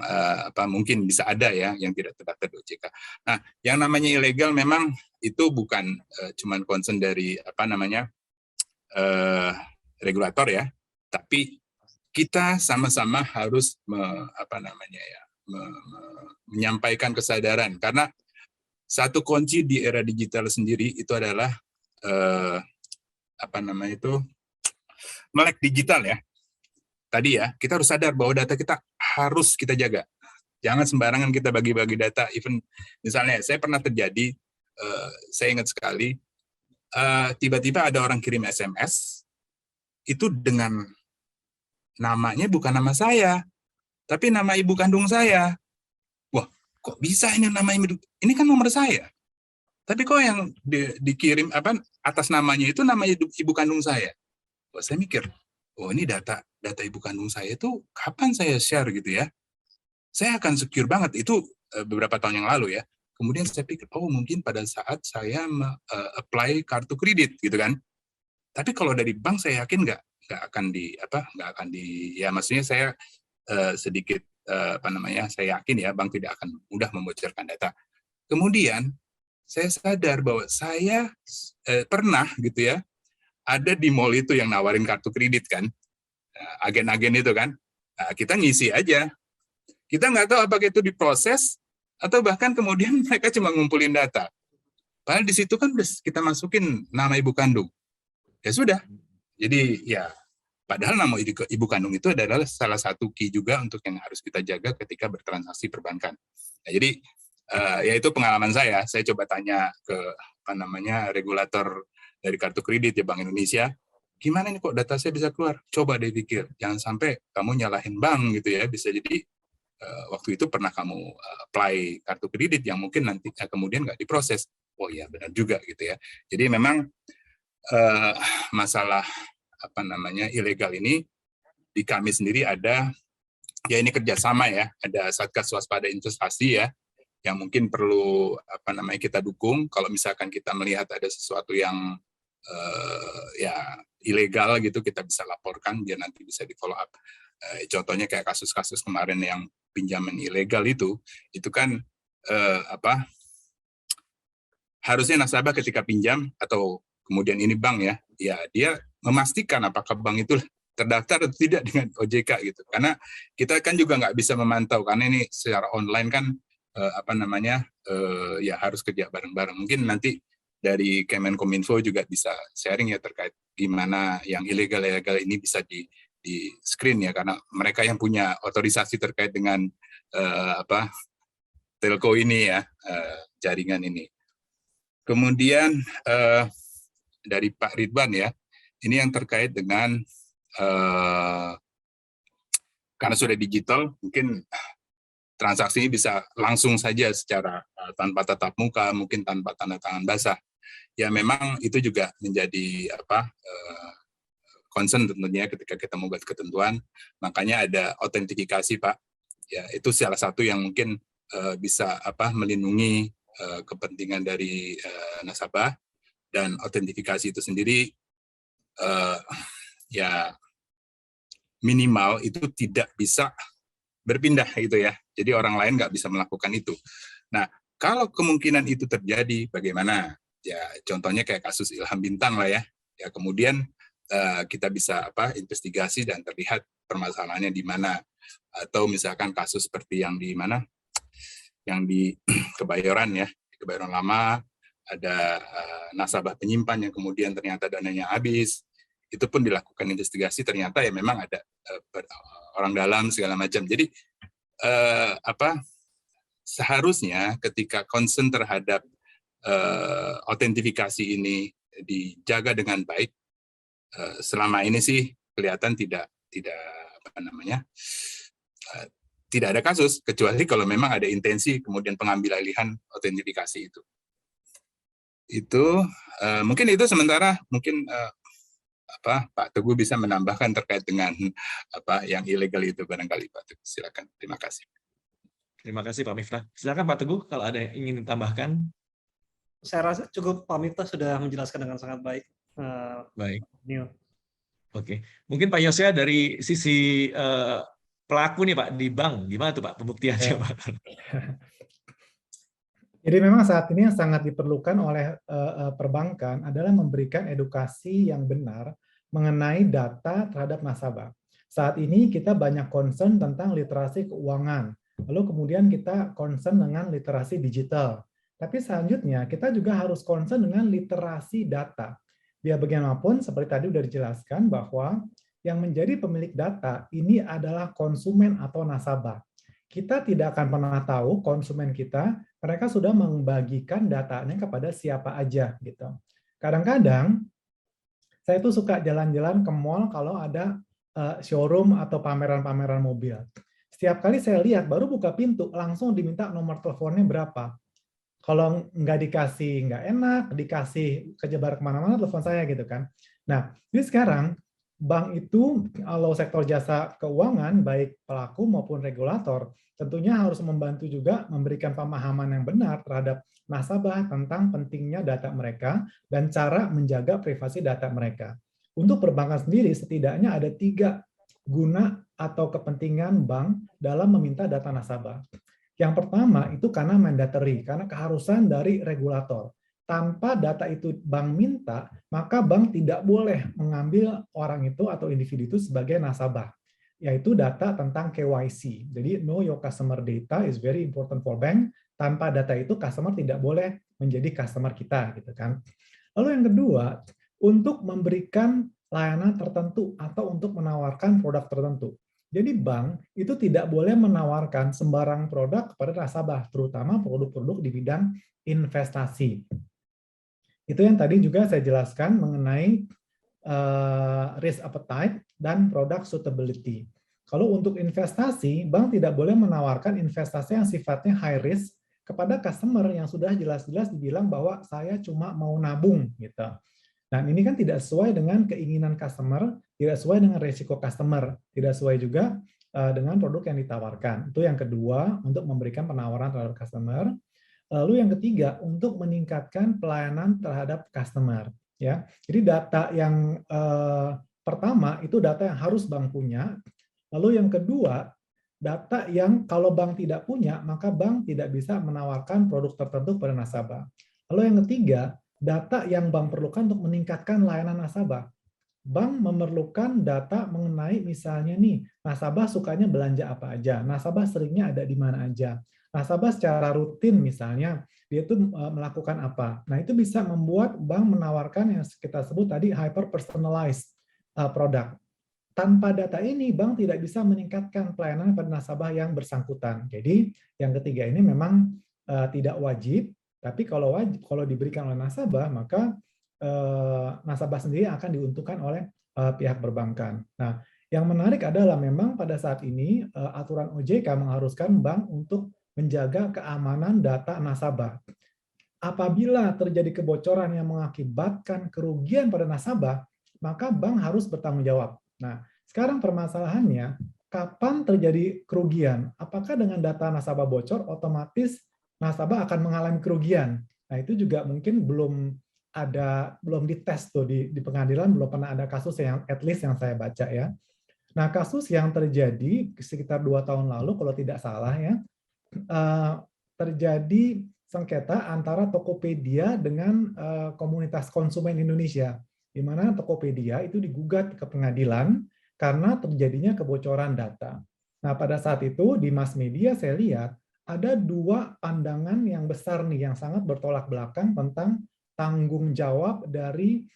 mungkin bisa ada ya, yang tidak terdaftar di OJK. Nah, yang namanya ilegal memang itu bukan cuman concern dari regulator ya, tapi kita sama-sama harus menyampaikan kesadaran, karena satu kunci di era digital sendiri itu adalah melek digital ya. Tadi ya, kita harus sadar bahwa data kita harus kita jaga. Jangan sembarangan kita bagi-bagi data. Even misalnya saya pernah terjadi, saya ingat sekali, tiba-tiba ada orang kirim SMS itu dengan namanya bukan nama saya, tapi nama ibu kandung saya. Wah, kok bisa ini nama ibu? Ini kan nomor saya. Tapi kok yang dikirim atas namanya itu nama ibu kandung saya? Wah, saya mikir, oh ini data ibu kandung saya itu kapan saya share gitu ya? Saya akan secure banget, itu beberapa tahun yang lalu ya. Kemudian saya pikir, oh mungkin pada saat saya apply kartu kredit gitu kan. Tapi kalau dari bank saya yakin nggak akan ya maksudnya saya sedikit saya yakin ya bank tidak akan mudah membocorkan data. Kemudian saya sadar bahwa saya pernah gitu ya ada di mall itu yang nawarin kartu kredit kan, agen-agen itu kan. Nah, kita ngisi aja. Kita nggak tahu apakah itu diproses atau bahkan kemudian mereka cuma ngumpulin data. Padahal di situ kan kita masukin nama ibu kandung. Ya sudah. Jadi ya padahal nama ibu kandung itu adalah salah satu key juga untuk yang harus kita jaga ketika bertransaksi perbankan. Nah, jadi ya itu pengalaman saya. Saya coba tanya ke regulator dari kartu kredit ya Bank Indonesia, gimana nih kok data saya bisa keluar? Coba deh pikir, jangan sampai kamu nyalahin bank gitu ya. Bisa jadi waktu itu pernah kamu apply kartu kredit yang mungkin nanti kemudian nggak diproses. Oh iya benar juga gitu ya. Jadi memang masalah ilegal ini di kami sendiri ada ya, ini kerjasama ya, ada Satgas Waspada Investasi ya, yang mungkin perlu kita dukung kalau misalkan kita melihat ada sesuatu yang ya ilegal gitu, kita bisa laporkan biar nanti bisa di follow up. Contohnya kayak kasus-kasus kemarin yang pinjaman ilegal itu kan harusnya nasabah ketika pinjam atau kemudian ini bank ya dia memastikan apakah bank itu terdaftar atau tidak dengan OJK gitu. Karena kita kan juga nggak bisa memantau karena ini secara online kan ya harus kerja bareng-bareng. Mungkin nanti dari Kemenkominfo juga bisa sharing ya terkait gimana yang ilegal ini bisa di screen ya, karena mereka yang punya otorisasi terkait dengan telco ini ya, jaringan ini. Kemudian dari Pak Ridwan ya, ini yang terkait dengan karena sudah digital, mungkin transaksi ini bisa langsung saja secara tanpa tatap muka, mungkin tanpa tanda tangan basah. Ya memang itu juga menjadi concern tentunya ketika kita membuat ketentuan. Makanya ada autentifikasi Pak. Ya itu salah satu yang mungkin bisa melindungi kepentingan dari nasabah, dan autentifikasi itu sendiri ya minimal itu tidak bisa berpindah gitu ya. Jadi orang lain nggak bisa melakukan itu. Nah, kalau kemungkinan itu terjadi, bagaimana? Ya, contohnya kayak kasus Ilham Bintang lah ya. Ya kemudian kita bisa investigasi dan terlihat permasalahannya di mana. Atau misalkan kasus seperti yang di mana? Yang di Kebayoran ya, di Kebayoran Lama ada nasabah penyimpan yang kemudian ternyata dananya habis. Itu pun dilakukan investigasi, ternyata ya memang ada orang dalam segala macam. Jadi seharusnya ketika concern terhadap autentifikasi ini dijaga dengan baik, selama ini sih kelihatan tidak ada kasus, kecuali kalau memang ada intensi kemudian pengambil alihan autentifikasi itu. Itu mungkin itu sementara, mungkin Pak Teguh bisa menambahkan terkait dengan yang ilegal itu barangkali Pak Teguh. Silakan. Terima kasih. Terima kasih Pak Miftah. Silakan Pak Teguh kalau ada yang ingin ditambahkan. Saya rasa cukup, Pak Miftah sudah menjelaskan dengan sangat baik. Baik. Neil. Oke. Mungkin Pak Yosya dari sisi pelaku nih Pak di bank, gimana tuh Pak pembuktiannya Pak? Jadi memang saat ini yang sangat diperlukan oleh perbankan adalah memberikan edukasi yang benar mengenai data terhadap nasabah. Saat ini kita banyak concern tentang literasi keuangan, lalu kemudian kita concern dengan literasi digital. Tapi selanjutnya kita juga harus concern dengan literasi data. Biar bagaimanapun, seperti tadi sudah dijelaskan bahwa yang menjadi pemilik data ini adalah konsumen atau nasabah. Kita tidak akan pernah tahu konsumen kita, mereka sudah membagikan datanya kepada siapa aja gitu. Kadang-kadang saya tuh suka jalan-jalan ke mall kalau ada showroom atau pameran-pameran mobil. Setiap kali saya lihat baru buka pintu langsung diminta nomor teleponnya berapa. Kalau nggak dikasih nggak enak, dikasih kejebar kemana-mana telepon saya gitu kan. Nah, jadi sekarang bank itu kalau sektor jasa keuangan baik pelaku maupun regulator tentunya harus membantu juga memberikan pemahaman yang benar terhadap nasabah tentang pentingnya data mereka dan cara menjaga privasi data mereka. Untuk perbankan sendiri setidaknya ada 3 guna atau kepentingan bank dalam meminta data nasabah. Yang pertama itu karena mandatory, karena keharusan dari regulator. Tanpa data itu bank minta, maka bank tidak boleh mengambil orang itu atau individu itu sebagai nasabah, yaitu data tentang KYC. Jadi know your customer data is very important for bank. Tanpa data itu customer tidak boleh menjadi customer kita, gitu kan. Lalu yang kedua, untuk memberikan layanan tertentu atau untuk menawarkan produk tertentu. Jadi bank itu tidak boleh menawarkan sembarang produk kepada nasabah, terutama produk-produk di bidang investasi. Itu yang tadi juga saya jelaskan mengenai risk appetite dan product suitability. Kalau untuk investasi, bank tidak boleh menawarkan investasi yang sifatnya high risk kepada customer yang sudah jelas-jelas dibilang bahwa saya cuma mau nabung gitu. Dan ini kan tidak sesuai dengan keinginan customer, tidak sesuai dengan risiko customer, tidak sesuai juga dengan produk yang ditawarkan. Itu yang kedua, untuk memberikan penawaran terhadap customer. Lalu yang ketiga, untuk meningkatkan pelayanan terhadap customer. Ya, jadi data yang pertama itu data yang harus bank punya. Lalu yang kedua, data yang kalau bank tidak punya, maka bank tidak bisa menawarkan produk tertentu pada nasabah. Lalu yang ketiga, data yang bank perlukan untuk meningkatkan layanan nasabah. Bank memerlukan data mengenai misalnya nih, nasabah sukanya belanja apa aja, nasabah seringnya ada di mana aja, nasabah secara rutin misalnya, dia itu melakukan apa. Nah, itu bisa membuat bank menawarkan yang kita sebut tadi hyper-personalized product. Tanpa data ini, bank tidak bisa meningkatkan pelayanan pada nasabah yang bersangkutan. Jadi, yang ketiga ini memang tidak wajib, tapi kalau diberikan oleh nasabah, maka nasabah sendiri akan diuntungkan oleh pihak perbankan. Nah, yang menarik adalah memang pada saat ini aturan OJK mengharuskan bank untuk menjaga keamanan data nasabah. Apabila terjadi kebocoran yang mengakibatkan kerugian pada nasabah, maka bank harus bertanggung jawab. Nah, sekarang permasalahannya, kapan terjadi kerugian? Apakah dengan data nasabah bocor, otomatis nasabah akan mengalami kerugian? Nah, itu juga mungkin belum dites tuh di pengadilan, belum pernah ada kasus yang at least yang saya baca ya. Nah, kasus yang terjadi sekitar 2 tahun lalu, kalau tidak salah ya, terjadi sengketa antara Tokopedia dengan komunitas konsumen Indonesia, di mana Tokopedia itu digugat ke pengadilan karena terjadinya kebocoran data. Nah, pada saat itu di mass media saya lihat ada 2 pandangan yang besar nih yang sangat bertolak belakang tentang tanggung jawab dari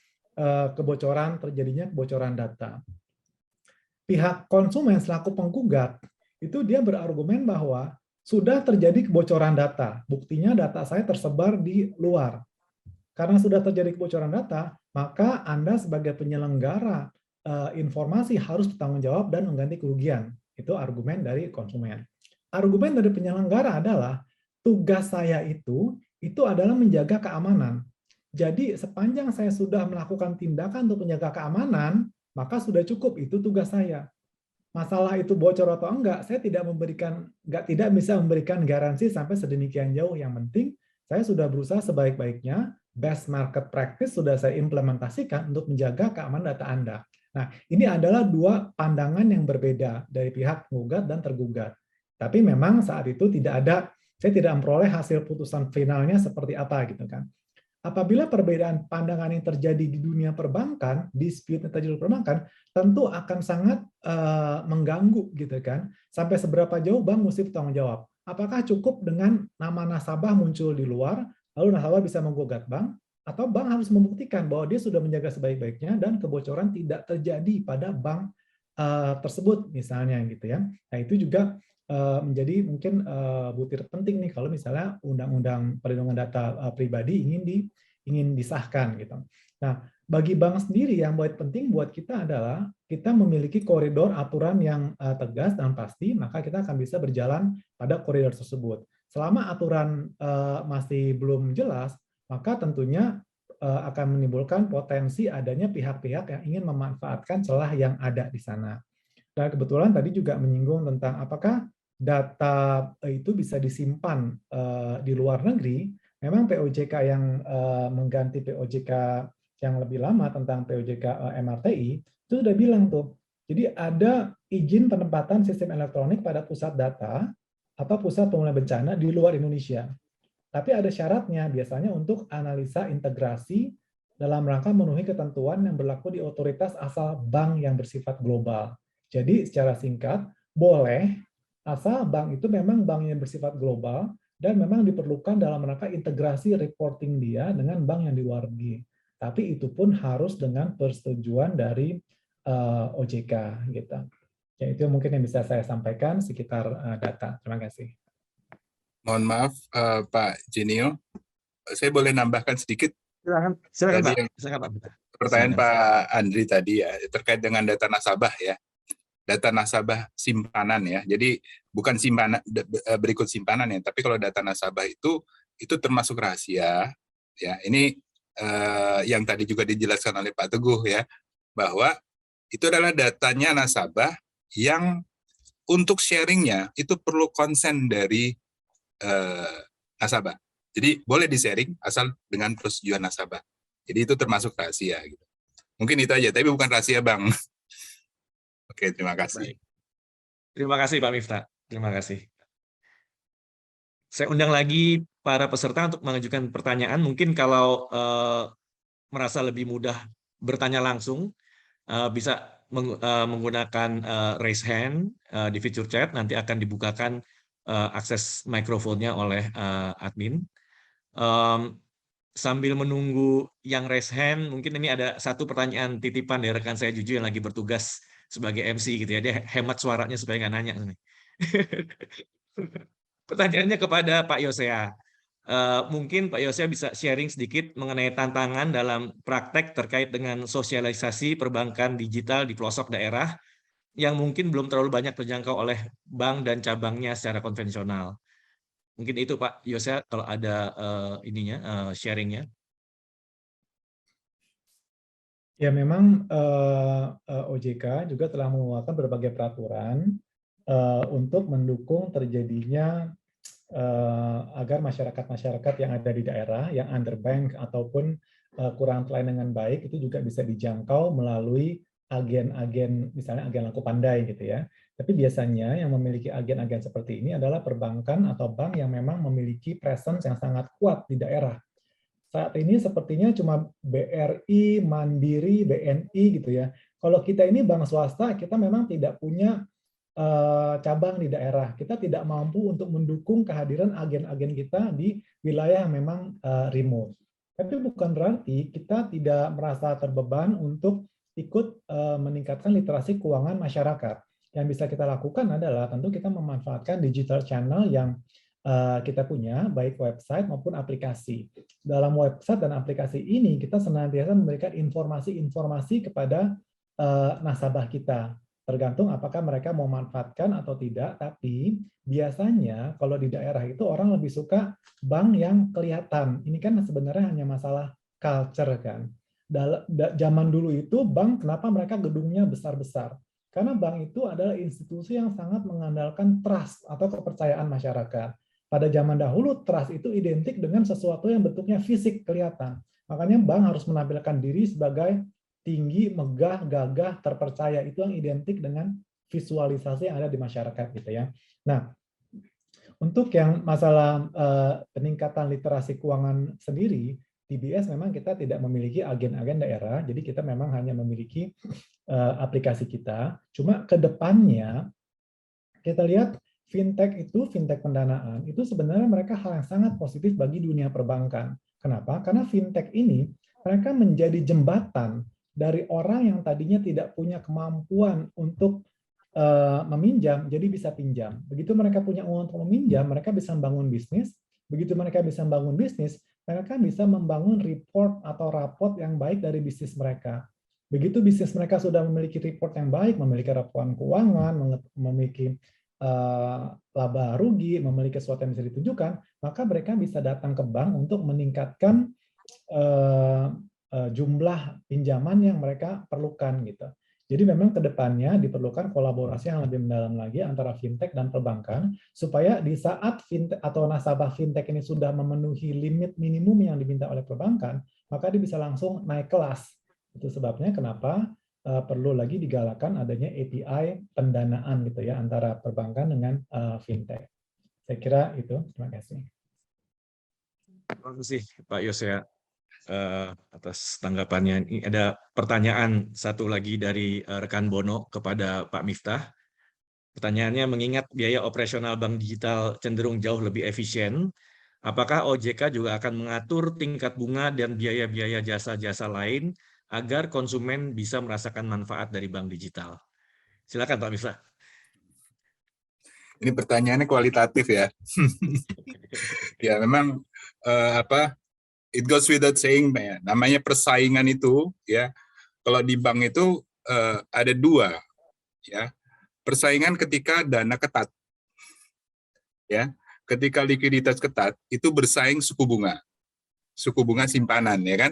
terjadinya kebocoran data. Pihak konsumen selaku penggugat itu dia berargumen bahwa sudah terjadi kebocoran data. Buktinya data saya tersebar di luar. Karena sudah terjadi kebocoran data, maka Anda sebagai penyelenggara informasi harus bertanggung jawab dan mengganti kerugian. Itu argumen dari konsumen. Argumen dari penyelenggara adalah tugas saya itu adalah menjaga keamanan. Jadi sepanjang saya sudah melakukan tindakan untuk menjaga keamanan, maka sudah cukup, itu tugas saya. Masalah itu bocor atau enggak, saya tidak bisa memberikan garansi sampai sedemikian jauh. Yang penting saya sudah berusaha sebaik-baiknya, best market practice sudah saya implementasikan untuk menjaga keamanan data Anda. Nah, ini adalah dua pandangan yang berbeda dari pihak penggugat dan tergugat. Tapi memang saat itu saya tidak memperoleh hasil putusan finalnya seperti apa gitu kan. Apabila perbedaan pandangan yang terjadi di dunia perbankan, dispute yang terjadi di perbankan, tentu akan sangat mengganggu gitu kan. Sampai seberapa jauh bank mesti bertanggung jawab. Apakah cukup dengan nama nasabah muncul di luar, lalu nasabah bisa menggugat bank, atau bank harus membuktikan bahwa dia sudah menjaga sebaik-baiknya dan kebocoran tidak terjadi pada bank tersebut misalnya gitu ya. Nah, itu juga menjadi mungkin butir penting nih kalau misalnya undang-undang perlindungan data pribadi ingin disahkan gitu. Nah, bagi bank sendiri yang penting buat kita adalah kita memiliki koridor aturan yang tegas dan pasti, maka kita akan bisa berjalan pada koridor tersebut. Selama aturan masih belum jelas, maka tentunya akan menimbulkan potensi adanya pihak-pihak yang ingin memanfaatkan celah yang ada di sana. Dan kebetulan tadi juga menyinggung tentang apakah data itu bisa disimpan di luar negeri. Memang POJK yang mengganti POJK yang lebih lama tentang POJK MRTI itu sudah bilang tuh. Jadi ada izin penempatan sistem elektronik pada pusat data atau pusat pemulihan bencana di luar Indonesia. Tapi ada syaratnya biasanya untuk analisa integrasi dalam rangka memenuhi ketentuan yang berlaku di otoritas asal bank yang bersifat global. Jadi secara singkat, boleh asal bank itu memang bank yang bersifat global dan memang diperlukan dalam rangka integrasi reporting dia dengan bank yang di luar negeri. Tapi itu pun harus dengan persetujuan dari OJK gitu. Ya, itu mungkin yang bisa saya sampaikan sekitar data. Terima kasih. Mohon maaf Pak Jinio, saya boleh nambahkan sedikit. Silakan Tadi Pak. Silakan Pak. Pertanyaan Silakan. Pak Andri tadi ya terkait dengan data nasabah ya. Data nasabah simpanan ya. Jadi bukan simpanan berikut simpanan ya, tapi kalau data nasabah itu termasuk rahasia ya. Ini yang tadi juga dijelaskan oleh Pak Teguh ya, bahwa itu adalah datanya nasabah yang untuk sharingnya itu perlu konsen dari nasabah. Jadi boleh di-sharing asal dengan persetujuan nasabah. Jadi itu termasuk rahasia gitu. Mungkin itu aja, tapi bukan rahasia bank. Oke, terima kasih. Baik. Terima kasih Pak Miftah. Terima kasih. Saya undang lagi para peserta untuk mengajukan pertanyaan. Mungkin kalau merasa lebih mudah bertanya langsung, bisa menggunakan raise hand di fitur chat. Nanti akan dibukakan akses mikrofonnya oleh admin. Sambil menunggu yang raise hand, mungkin ini ada satu pertanyaan titipan dari rekan saya Juju yang lagi bertugas sebagai MC gitu ya, dia hemat suaranya supaya nggak nanya. Pertanyaannya kepada Pak Yosea. Mungkin Pak Yosea bisa sharing sedikit mengenai tantangan dalam praktek terkait dengan sosialisasi perbankan digital di pelosok daerah yang mungkin belum terlalu banyak terjangkau oleh bank dan cabangnya secara konvensional. Mungkin itu Pak Yosea kalau ada sharingnya. Ya memang OJK juga telah mengeluarkan berbagai peraturan untuk mendukung terjadinya agar masyarakat-masyarakat yang ada di daerah yang underbanked ataupun kurang terlayani dengan baik itu juga bisa dijangkau melalui agen-agen, misalnya agen laku pandai gitu ya. Tapi biasanya yang memiliki agen-agen seperti ini adalah perbankan atau bank yang memang memiliki presence yang sangat kuat di daerah. Saat ini sepertinya cuma BRI, Mandiri, BNI gitu ya. Kalau kita ini bank swasta, kita memang tidak punya cabang di daerah. Kita tidak mampu untuk mendukung kehadiran agen-agen kita di wilayah yang memang remote. Tapi bukan berarti kita tidak merasa terbeban untuk ikut meningkatkan literasi keuangan masyarakat. Yang bisa kita lakukan adalah tentu kita memanfaatkan digital channel yang kita punya, baik website maupun aplikasi. Dalam website dan aplikasi ini, kita senantiasa memberikan informasi-informasi kepada nasabah kita. Tergantung apakah mereka mau manfaatkan atau tidak, tapi biasanya kalau di daerah itu orang lebih suka bank yang kelihatan. Ini kan sebenarnya hanya masalah culture kan. Zaman dulu itu bank kenapa mereka gedungnya besar-besar? Karena bank itu adalah institusi yang sangat mengandalkan trust atau kepercayaan masyarakat. Pada zaman dahulu trust itu identik dengan sesuatu yang bentuknya fisik kelihatan. Makanya bank harus menampilkan diri sebagai tinggi, megah, gagah, terpercaya. Itu yang identik dengan visualisasi yang ada di masyarakat gitu ya. Nah, untuk yang masalah peningkatan literasi keuangan sendiri, TBS memang kita tidak memiliki agen-agen daerah, jadi kita memang hanya memiliki aplikasi kita. Cuma ke depannya kita lihat fintech itu, fintech pendanaan, itu sebenarnya mereka hal yang sangat positif bagi dunia perbankan. Kenapa? Karena fintech ini mereka menjadi jembatan dari orang yang tadinya tidak punya kemampuan untuk meminjam, jadi bisa pinjam. Begitu mereka punya uang untuk meminjam, mereka bisa membangun bisnis. Begitu mereka bisa membangun bisnis, mereka bisa membangun report atau raport yang baik dari bisnis mereka. Begitu bisnis mereka sudah memiliki report yang baik, memiliki laporan keuangan, memiliki laba rugi, memiliki sesuatu yang bisa ditunjukkan, maka mereka bisa datang ke bank untuk meningkatkan jumlah pinjaman yang mereka perlukan gitu. Jadi memang ke depannya diperlukan kolaborasi yang lebih mendalam lagi antara fintech dan perbankan supaya di saat fintech atau nasabah fintech ini sudah memenuhi limit minimum yang diminta oleh perbankan, maka dia bisa langsung naik kelas. Itu sebabnya kenapa perlu lagi digalakan adanya API pendanaan gitu ya antara perbankan dengan fintech. Saya kira itu. Terima kasih. Terima kasih Pak Yos ya atas tanggapannya. Ini ada pertanyaan satu lagi dari rekan Bono kepada Pak Miftah. Pertanyaannya, mengingat biaya operasional bank digital cenderung jauh lebih efisien, apakah OJK juga akan mengatur tingkat bunga dan biaya-biaya jasa-jasa lain agar konsumen bisa merasakan manfaat dari bank digital? Silakan Pak Miftah. Ini pertanyaannya kualitatif ya. Ya memang it goes without saying, ya. Namanya persaingan itu ya. Kalau di bank itu ada dua ya. Persaingan ketika dana ketat. Ya. Ketika likuiditas ketat itu bersaing suku bunga. Suku bunga simpanan ya kan?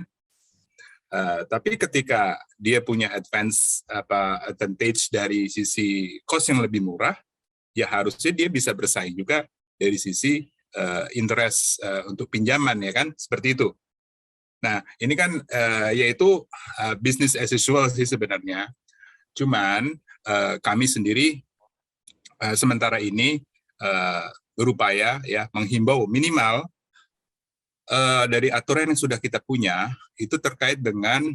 Tapi ketika dia punya advantage dari sisi cost yang lebih murah, ya harusnya dia bisa bersaing juga dari sisi interest untuk pinjaman ya kan, seperti itu. Nah ini kan yaitu business as usual sih sebenarnya. Cuman kami sendiri sementara ini berupaya ya menghimbau minimal dari aturan yang sudah kita punya itu terkait dengan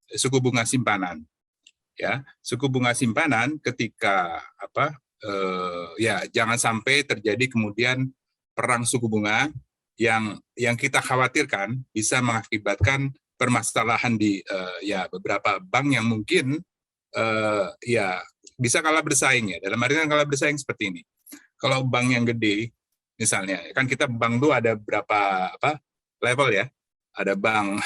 suku bunga simpanan. Ya, suku bunga simpanan ketika ya jangan sampai terjadi kemudian perang suku bunga yang kita khawatirkan bisa mengakibatkan permasalahan di ya beberapa bank yang mungkin ya bisa kalah bersaing ya. Dalam artian kalah bersaing seperti ini. Kalau bank yang gede misalnya kan kita bank tuh ada berapa level ya. Ada bank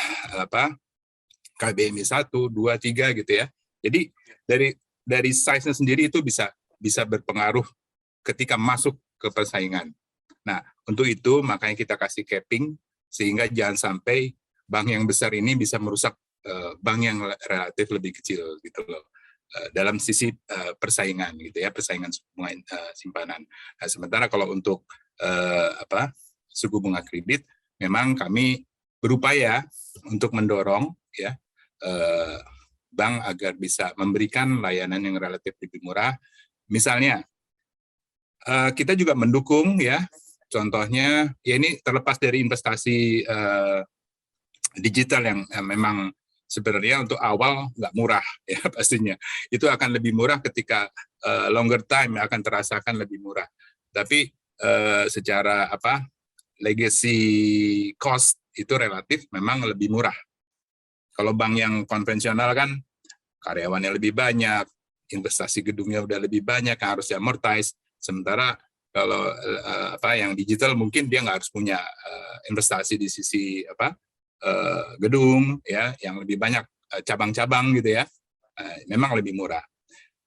KBMI 1, 2, 3 gitu ya. Jadi dari size-nya sendiri itu bisa berpengaruh ketika masuk ke persaingan. Nah, untuk itu makanya kita kasih capping sehingga jangan sampai bank yang besar ini bisa merusak bank yang relatif lebih kecil gitu loh. Dalam sisi persaingan gitu ya, persaingan suku bunga simpanan. Nah, sementara kalau untuk suku bunga kredit memang kami berupaya untuk mendorong ya bank agar bisa memberikan layanan yang relatif lebih murah. Misalnya, kita juga mendukung ya, contohnya, ya ini terlepas dari investasi digital yang memang sebenarnya untuk awal nggak murah ya pastinya. Itu akan lebih murah ketika longer time akan terasakan lebih murah. Tapi secara legacy cost itu relatif memang lebih murah. Kalau bank yang konvensional kan karyawannya lebih banyak, investasi gedungnya udah lebih banyak, harus amortize. Sementara kalau yang digital mungkin dia nggak harus punya investasi di sisi gedung ya, yang lebih banyak cabang-cabang gitu ya. Memang lebih murah.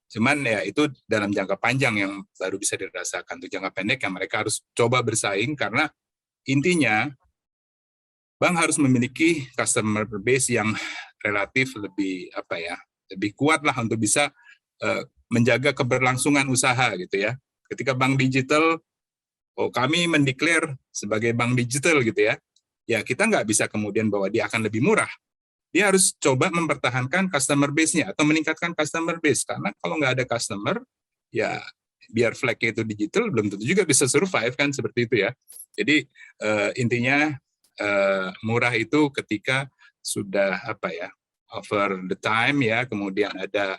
Cuman ya itu dalam jangka panjang yang baru bisa dirasakan. Untuk jangka pendek yang mereka harus coba bersaing karena intinya bank harus memiliki customer base yang relatif lebih lebih kuat lah untuk bisa menjaga keberlangsungan usaha gitu ya. Ketika bank digital, kami mendeklar sebagai bank digital gitu ya, ya kita nggak bisa kemudian bahwa dia akan lebih murah. Dia harus coba mempertahankan customer base-nya atau meningkatkan customer base, karena kalau nggak ada customer, ya biar flag-nya itu digital belum tentu juga bisa survive kan, seperti itu ya. Jadi intinya murah itu ketika sudah over the time ya, kemudian ada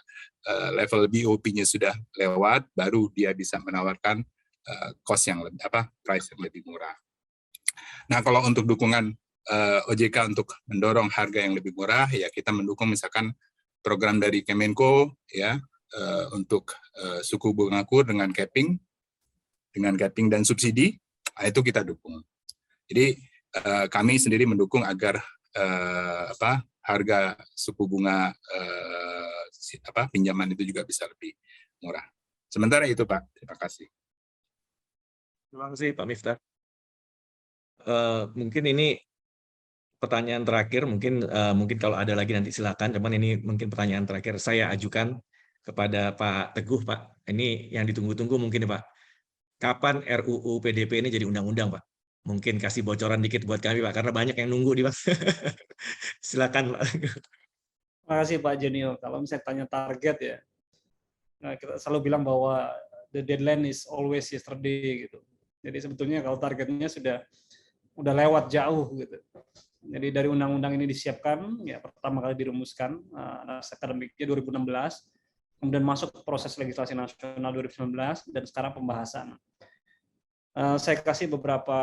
level BOP-nya sudah lewat, baru dia bisa menawarkan cost yang lebih price yang lebih murah. Nah, kalau untuk dukungan OJK untuk mendorong harga yang lebih murah, ya kita mendukung misalkan program dari Kemenko ya untuk suku bunga KUR dengan capping dan subsidi, itu kita dukung. Jadi kami sendiri mendukung agar harga suku bunga pinjaman itu juga bisa lebih murah. Sementara itu Pak, terima kasih. Terima kasih Pak Miftah. Mungkin ini pertanyaan terakhir, mungkin kalau ada lagi nanti silakan. Cuman ini mungkin pertanyaan terakhir saya ajukan kepada Pak Teguh, Pak. Ini yang ditunggu-tunggu mungkin Pak. Kapan RUU PDP ini jadi undang-undang, Pak? Mungkin kasih bocoran dikit buat kami, Pak, karena banyak yang nunggu nih, Pak. Silakan, Pak. Terima kasih Pak Jenio. Kalau misalnya tanya target ya, kita selalu bilang bahwa the deadline is always yesterday gitu. Jadi sebetulnya kalau targetnya udah lewat jauh gitu. Jadi dari undang-undang ini disiapkan, ya pertama kali dirumuskan akademiknya 2016, kemudian masuk proses legislasi nasional 2019, dan sekarang pembahasan. Saya kasih beberapa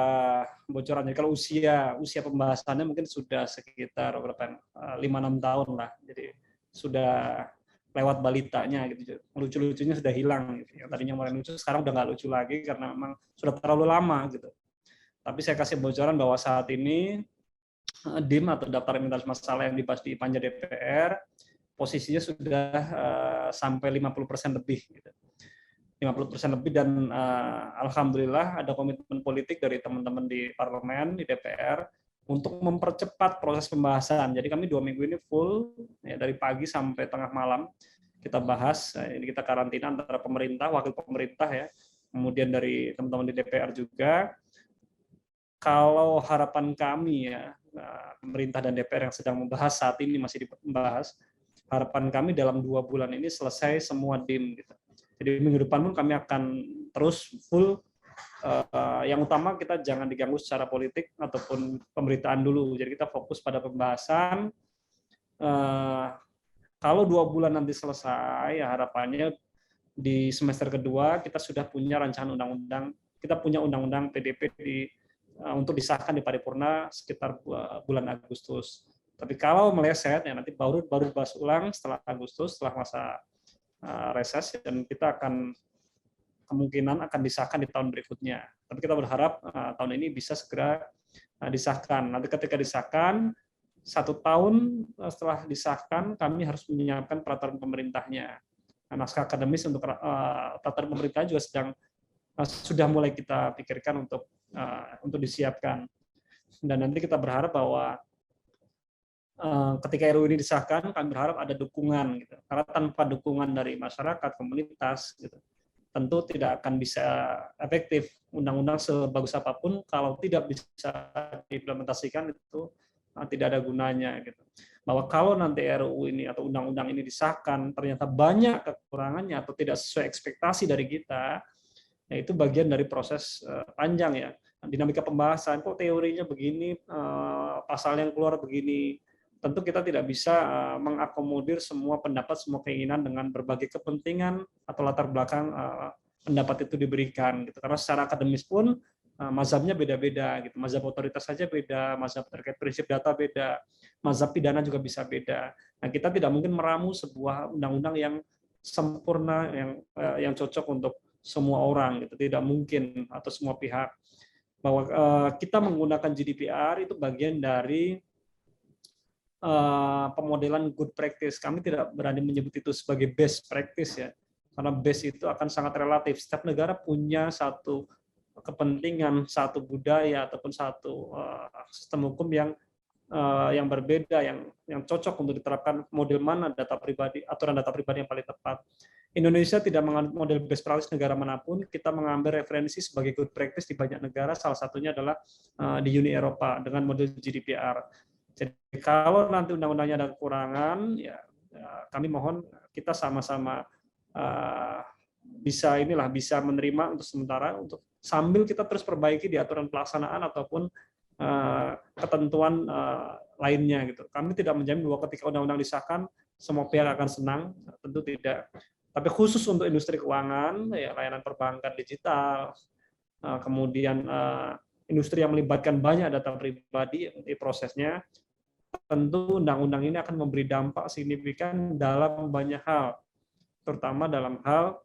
bocoran. Jadi kalau usia pembahasannya mungkin sudah sekitar 5-6 tahun lah. Jadi sudah lewat balitanya gitu. Lucu-lucunya sudah hilang gitu. Yang tadinya mulai lucu sekarang udah nggak lucu lagi karena memang sudah terlalu lama gitu. Tapi saya kasih bocoran bahwa saat ini DIM atau daftar inventaris masalah yang dibahas di Panja DPR posisinya sudah sampai 50% lebih gitu. 50% lebih, dan alhamdulillah ada komitmen politik dari teman-teman di parlemen, di DPR untuk mempercepat proses pembahasan. Jadi kami 2 minggu ini full ya, dari pagi sampai tengah malam kita bahas. Ini kita karantina antara pemerintah, wakil pemerintah ya, kemudian dari teman-teman di DPR juga. Kalau harapan kami ya, pemerintah dan DPR yang sedang membahas saat ini masih dibahas, harapan kami dalam 2 bulan ini selesai semua DIM gitu. Jadi minggu depan pun kami akan terus full. Yang utama kita jangan diganggu secara politik ataupun pemberitaan dulu. Jadi kita fokus pada pembahasan. Kalau 2 bulan nanti selesai, ya harapannya di semester kedua kita sudah punya rancangan undang-undang. Kita punya undang-undang PDP untuk disahkan di paripurna sekitar bulan Agustus. Tapi kalau meleset, ya nanti baru bahas ulang setelah Agustus, setelah masa reses, dan kita akan kemungkinan akan disahkan di tahun berikutnya. Tapi kita berharap tahun ini bisa segera disahkan. Nanti ketika disahkan, 1 tahun setelah disahkan, kami harus menyiapkan peraturan pemerintahnya. Naskah akademis untuk peraturan pemerintah juga sudah mulai kita pikirkan untuk disiapkan. Dan nanti kita berharap bahwa ketika RUU ini disahkan, kami berharap ada dukungan, gitu. Karena tanpa dukungan dari masyarakat, komunitas, gitu, tentu tidak akan bisa efektif. Undang-undang sebagus apapun, kalau tidak bisa diimplementasikan itu tidak ada gunanya. Gitu. Bahwa kalau nanti RUU ini atau undang-undang ini disahkan, ternyata banyak kekurangannya atau tidak sesuai ekspektasi dari kita, ya itu bagian dari proses panjang ya. Dinamika pembahasan, kok teorinya begini, pasal yang keluar begini. Tentu kita tidak bisa mengakomodir semua pendapat, semua keinginan dengan berbagai kepentingan atau latar belakang pendapat itu diberikan. Gitu. Karena secara akademis pun mazhabnya beda-beda. Gitu. Mazhab otoritas saja beda, mazhab terkait prinsip data beda, mazhab pidana juga bisa beda. Nah, kita tidak mungkin meramu sebuah undang-undang yang sempurna, yang cocok untuk semua orang. Gitu. Tidak mungkin, atau semua pihak. Bahwa kita menggunakan GDPR itu bagian dari pemodelan good practice. Kami tidak berani menyebut itu sebagai best practice ya, karena best itu akan sangat relatif. Setiap negara punya satu kepentingan, satu budaya ataupun satu sistem hukum yang yang berbeda, yang cocok untuk diterapkan model mana aturan data pribadi yang paling tepat. Indonesia tidak menganut model best practice negara manapun, kita mengambil referensi sebagai good practice di banyak negara, salah satunya adalah di Uni Eropa dengan model GDPR. Jadi kalau nanti undang-undangnya ada kekurangan, ya kami mohon kita sama-sama bisa menerima untuk sementara, untuk sambil kita terus perbaiki di aturan pelaksanaan ataupun ketentuan lainnya gitu. Kami tidak menjamin bahwa ketika undang-undang disahkan semua pihak akan senang, tentu tidak. Tapi khusus untuk industri keuangan, ya, layanan perbankan digital, kemudian industri yang melibatkan banyak data pribadi di prosesnya, tentu undang-undang ini akan memberi dampak signifikan dalam banyak hal, terutama dalam hal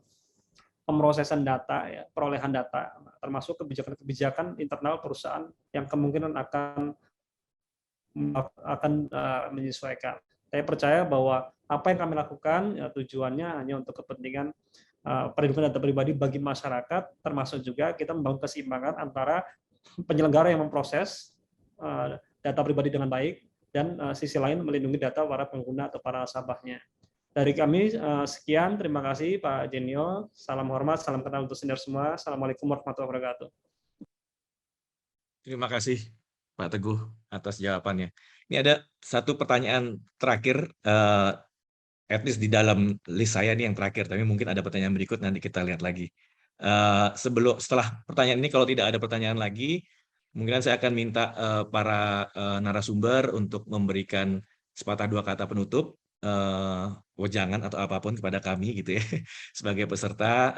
pemrosesan data, ya, perolehan data, termasuk kebijakan-kebijakan internal perusahaan yang kemungkinan akan menyesuaikan. Saya percaya bahwa apa yang kami lakukan ya, tujuannya hanya untuk kepentingan perlindungan data pribadi bagi masyarakat, termasuk juga kita membangun keseimbangan antara penyelenggara yang memproses data pribadi dengan baik dan sisi lain melindungi data para pengguna atau para nasabahnya. Dari kami sekian, terima kasih Pak Jenio, salam hormat, salam kenal untuk senior semua. Assalamualaikum warahmatullahi wabarakatuh. Terima kasih Pak Teguh atas jawabannya. Ini ada satu pertanyaan terakhir, at least di dalam list saya nih yang terakhir, tapi mungkin ada pertanyaan berikut, nanti kita lihat lagi. Setelah pertanyaan ini, kalau tidak ada pertanyaan lagi, mungkin saya akan minta para narasumber untuk memberikan sepatah dua kata penutup, wejangan atau apapun kepada kami gitu ya, sebagai peserta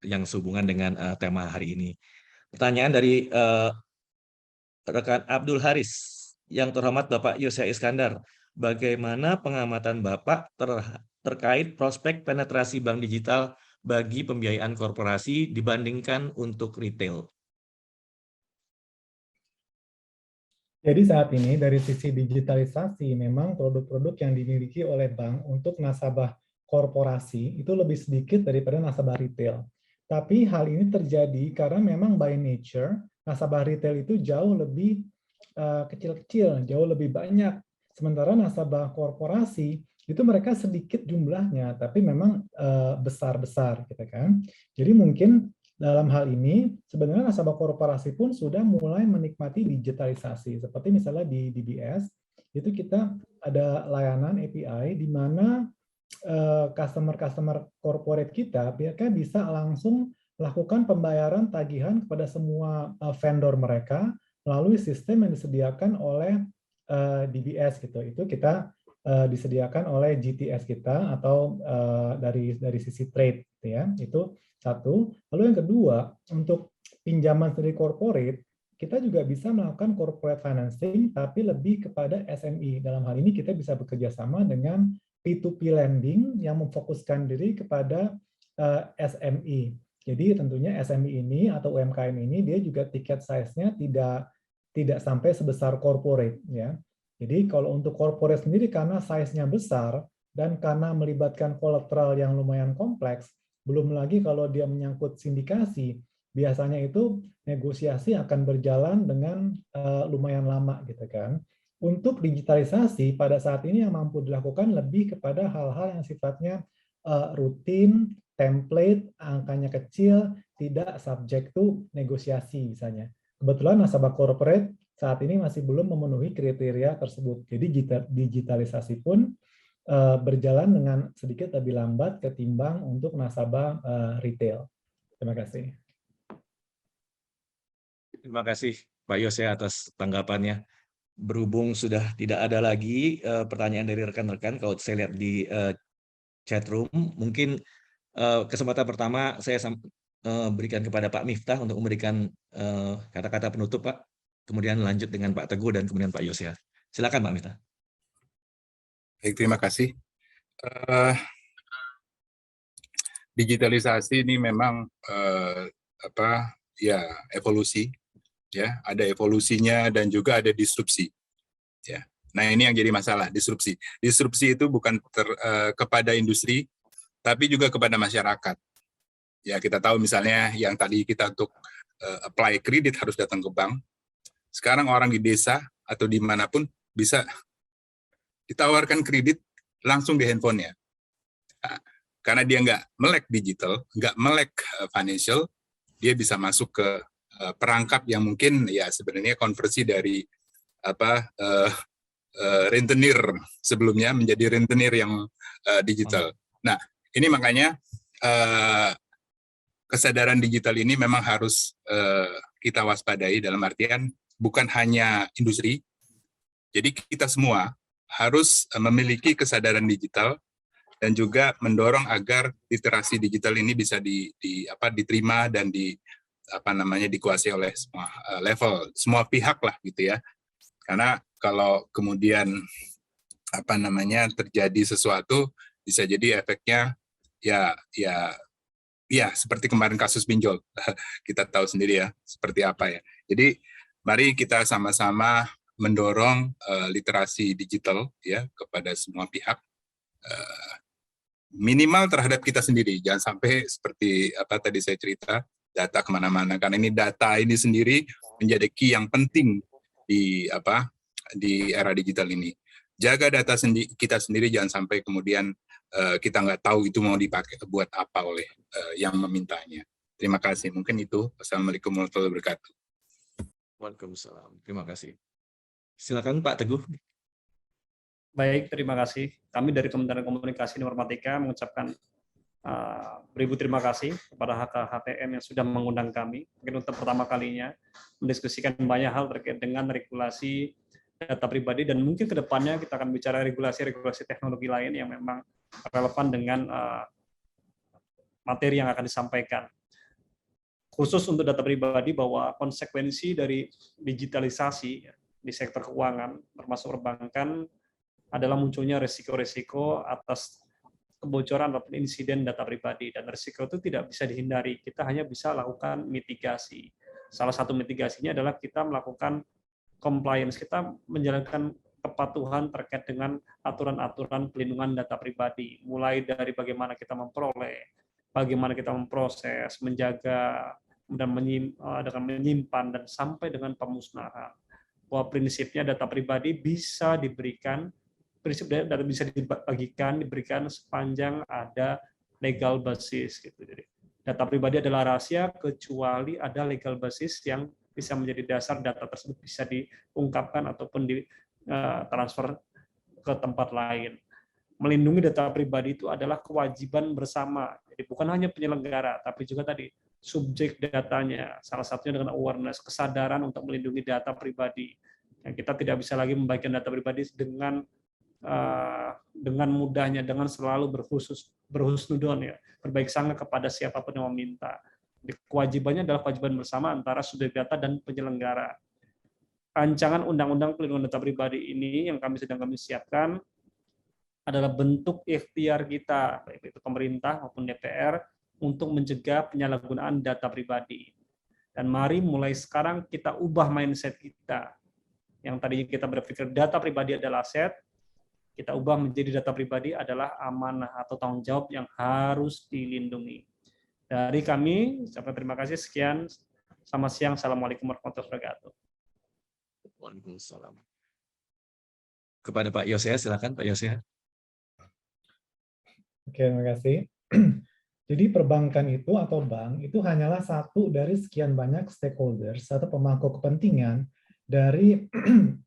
yang sehubungan dengan tema hari ini. Pertanyaan dari rekan Abdul Haris. Yang terhormat Bapak Yosya Iskandar, bagaimana pengamatan Bapak terkait prospek penetrasi bank digital bagi pembiayaan korporasi dibandingkan untuk retail? Jadi saat ini dari sisi digitalisasi memang produk-produk yang dimiliki oleh bank untuk nasabah korporasi itu lebih sedikit daripada nasabah retail. Tapi hal ini terjadi karena memang by nature nasabah retail itu jauh lebih kecil-kecil, jauh lebih banyak. Sementara nasabah korporasi itu mereka sedikit jumlahnya, tapi memang besar-besar, gitu kan. Jadi mungkin dalam hal ini sebenarnya nasabah korporasi pun sudah mulai menikmati digitalisasi. Seperti misalnya di DBS itu kita ada layanan API di mana customer corporate kita mereka bisa langsung melakukan pembayaran tagihan kepada semua vendor mereka melalui sistem yang disediakan oleh DBS gitu. Itu kita disediakan oleh GTS kita atau dari sisi trade gitu ya. Itu satu. Lalu yang kedua, untuk pinjaman dari corporate, kita juga bisa melakukan corporate financing tapi lebih kepada SME. Dalam hal ini kita bisa bekerja sama dengan P2P lending yang memfokuskan diri kepada SME. Jadi tentunya SME ini atau UMKM ini dia juga tiket size-nya tidak sampai sebesar corporate ya. Jadi kalau untuk corporate sendiri karena size-nya besar dan karena melibatkan kolateral yang lumayan kompleks, belum lagi kalau dia menyangkut sindikasi, biasanya itu negosiasi akan berjalan dengan lumayan lama gitu kan. Untuk digitalisasi pada saat ini yang mampu dilakukan lebih kepada hal-hal yang sifatnya rutin, template, angkanya kecil, tidak subject to negosiasi misalnya. Kebetulan nasabah corporate saat ini masih belum memenuhi kriteria tersebut. Jadi digitalisasi pun berjalan dengan sedikit lebih lambat ketimbang untuk nasabah retail. Terima kasih. Terima kasih Pak Yosya atas tanggapannya. Berhubung sudah tidak ada lagi pertanyaan dari rekan-rekan, kalau saya lihat di chat room, mungkin kesempatan pertama saya berikan kepada Pak Miftah untuk memberikan kata-kata penutup, Pak. Kemudian lanjut dengan Pak Teguh dan kemudian Pak Yosya. Silakan Pak Miftah. Baik, terima kasih. Digitalisasi ini memang evolusi, ya, ada evolusinya dan juga ada disrupsi, ya. Nah ini yang jadi masalah, disrupsi. Disrupsi itu bukan kepada industri, tapi juga kepada masyarakat. Ya kita tahu misalnya yang tadi kita untuk apply kredit harus datang ke bank. Sekarang orang di desa atau dimanapun bisa ditawarkan kredit langsung di handphonenya. Nah, karena dia nggak melek digital, nggak melek financial, dia bisa masuk ke perangkap yang mungkin ya sebenarnya konversi dari rentenir sebelumnya menjadi rentenir yang digital. Nah, ini makanya kesadaran digital ini memang harus kita waspadai dalam artian bukan hanya industri, jadi kita semua harus memiliki kesadaran digital dan juga mendorong agar literasi digital ini bisa diterima dan dikuasai oleh semua level, semua pihak lah gitu ya. Karena kalau kemudian terjadi sesuatu bisa jadi efeknya ya seperti kemarin kasus pinjol. Kita tahu sendiri ya seperti apa ya. Jadi mari kita sama-sama mendorong literasi digital ya kepada semua pihak, minimal terhadap kita sendiri. Jangan sampai seperti tadi saya cerita, data kemana-mana, karena ini data ini sendiri menjadi key yang penting di era digital ini. Jaga data kita sendiri, jangan sampai kemudian kita nggak tahu itu mau dipakai buat apa oleh yang memintanya. Terima kasih. Mungkin itu. Wassalamualaikum warahmatullahi wabarakatuh. Waalaikumsalam. Terima kasih. Silakan Pak Teguh. Baik, terima kasih. Kami dari Kementerian Komunikasi dan Informatika mengucapkan beribu terima kasih kepada HKHTM yang sudah mengundang kami. Mungkin untuk pertama kalinya mendiskusikan banyak hal terkait dengan regulasi data pribadi, dan mungkin ke depannya kita akan bicara regulasi teknologi lain yang memang relevan dengan materi yang akan disampaikan. Khusus untuk data pribadi, bahwa konsekuensi dari digitalisasi di sektor keuangan, termasuk perbankan, adalah munculnya risiko-risiko atas kebocoran atau insiden data pribadi, dan risiko itu tidak bisa dihindari. Kita hanya bisa lakukan mitigasi. Salah satu mitigasinya adalah kita melakukan compliance, kita menjalankan kepatuhan terkait dengan aturan-aturan pelindungan data pribadi, mulai dari bagaimana kita memperoleh, bagaimana kita memproses, menjaga, dan menyimpan, dan sampai dengan pemusnahan. Bahwa prinsipnya data pribadi bisa diberikan, prinsip data bisa diberikan sepanjang ada legal basis gitu. Jadi data pribadi adalah rahasia kecuali ada legal basis yang bisa menjadi dasar data tersebut bisa diungkapkan ataupun ditransfer ke tempat lain. Melindungi data pribadi itu adalah kewajiban bersama. Jadi bukan hanya penyelenggara, tapi juga tadi subjek datanya. Salah satunya dengan awareness, kesadaran untuk melindungi data pribadi. Yang kita tidak bisa lagi membagikan data pribadi dengan mudahnya, dengan selalu berhusnudon ya, berbaik sangka kepada siapapun yang meminta. Kewajibannya adalah kewajiban bersama antara subjek data dan penyelenggara. Rancangan Undang-Undang Perlindungan Data Pribadi ini yang sedang kami siapkan adalah bentuk ikhtiar kita, baik itu pemerintah maupun DPR, untuk mencegah penyalahgunaan data pribadi. Dan mari mulai sekarang kita ubah mindset kita. Yang tadinya kita berpikir data pribadi adalah aset, kita ubah menjadi data pribadi adalah amanah atau tanggung jawab yang harus dilindungi. Dari kami, ucapkan terima kasih. Sekian. Selamat siang. Assalamualaikum warahmatullahi wabarakatuh. Waalaikumsalam. Kepada Pak Yosea, silakan Pak Yosea. Oke, terima kasih. Jadi perbankan itu atau bank itu hanyalah satu dari sekian banyak stakeholders atau pemangku kepentingan dari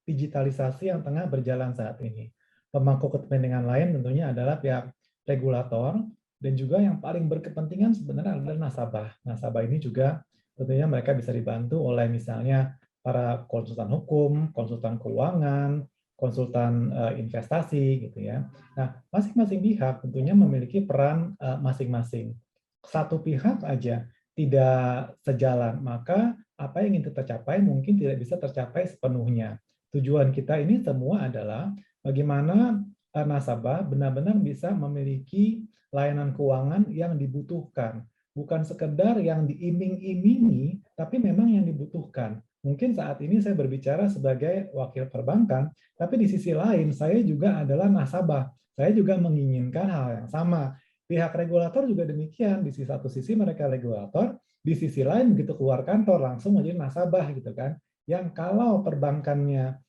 digitalisasi yang tengah berjalan saat ini. Pemangku kepentingan lain tentunya adalah pihak regulator, dan juga yang paling berkepentingan sebenarnya adalah nasabah. Nasabah ini juga tentunya mereka bisa dibantu oleh misalnya para konsultan hukum, konsultan keuangan, konsultan investasi gitu ya. Nah, masing-masing pihak tentunya memiliki peran masing-masing. Satu pihak aja tidak sejalan, maka apa yang ingin kita capai mungkin tidak bisa tercapai sepenuhnya. Tujuan kita ini semua adalah bagaimana nasabah benar-benar bisa memiliki layanan keuangan yang dibutuhkan. Bukan sekedar yang diiming-imingi, tapi memang yang dibutuhkan. Mungkin saat ini saya berbicara sebagai wakil perbankan, tapi di sisi lain saya juga adalah nasabah. Saya juga menginginkan hal yang sama. Pihak regulator juga demikian. Di satu sisi mereka regulator, di sisi lain begitu keluar kantor langsung menjadi nasabah gitu kan. yang kalau perbankannya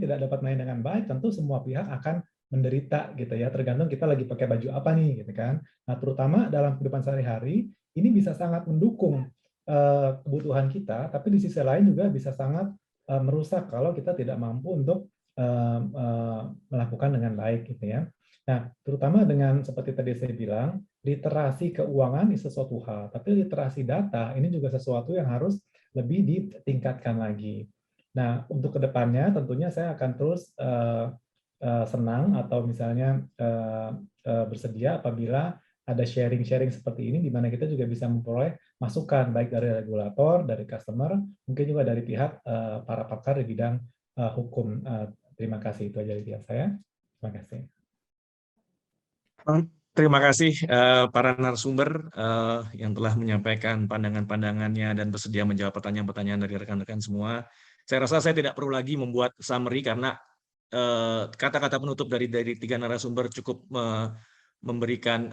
tidak dapat main dengan baik, tentu semua pihak akan menderita gitu ya, tergantung kita lagi pakai baju apa nih gitu kan. Nah, terutama dalam kehidupan sehari-hari ini bisa sangat mendukung kebutuhan kita, tapi di sisi lain juga bisa sangat merusak kalau kita tidak mampu untuk melakukan dengan baik gitu ya. Nah, terutama dengan seperti tadi saya bilang, literasi keuangan itu sesuatu hal, tapi literasi data ini juga sesuatu yang harus lebih ditingkatkan lagi. Nah, untuk kedepannya tentunya saya akan terus senang atau misalnya bersedia apabila ada sharing-sharing seperti ini, di mana kita juga bisa memperoleh masukan baik dari regulator, dari customer, mungkin juga dari pihak para pakar di bidang hukum. Terima kasih, itu aja dari pihak saya. Terima kasih. Terima kasih para narasumber yang telah menyampaikan pandangan-pandangannya dan bersedia menjawab pertanyaan-pertanyaan dari rekan-rekan semua. Saya rasa saya tidak perlu lagi membuat summary karena kata-kata penutup dari tiga narasumber cukup memberikan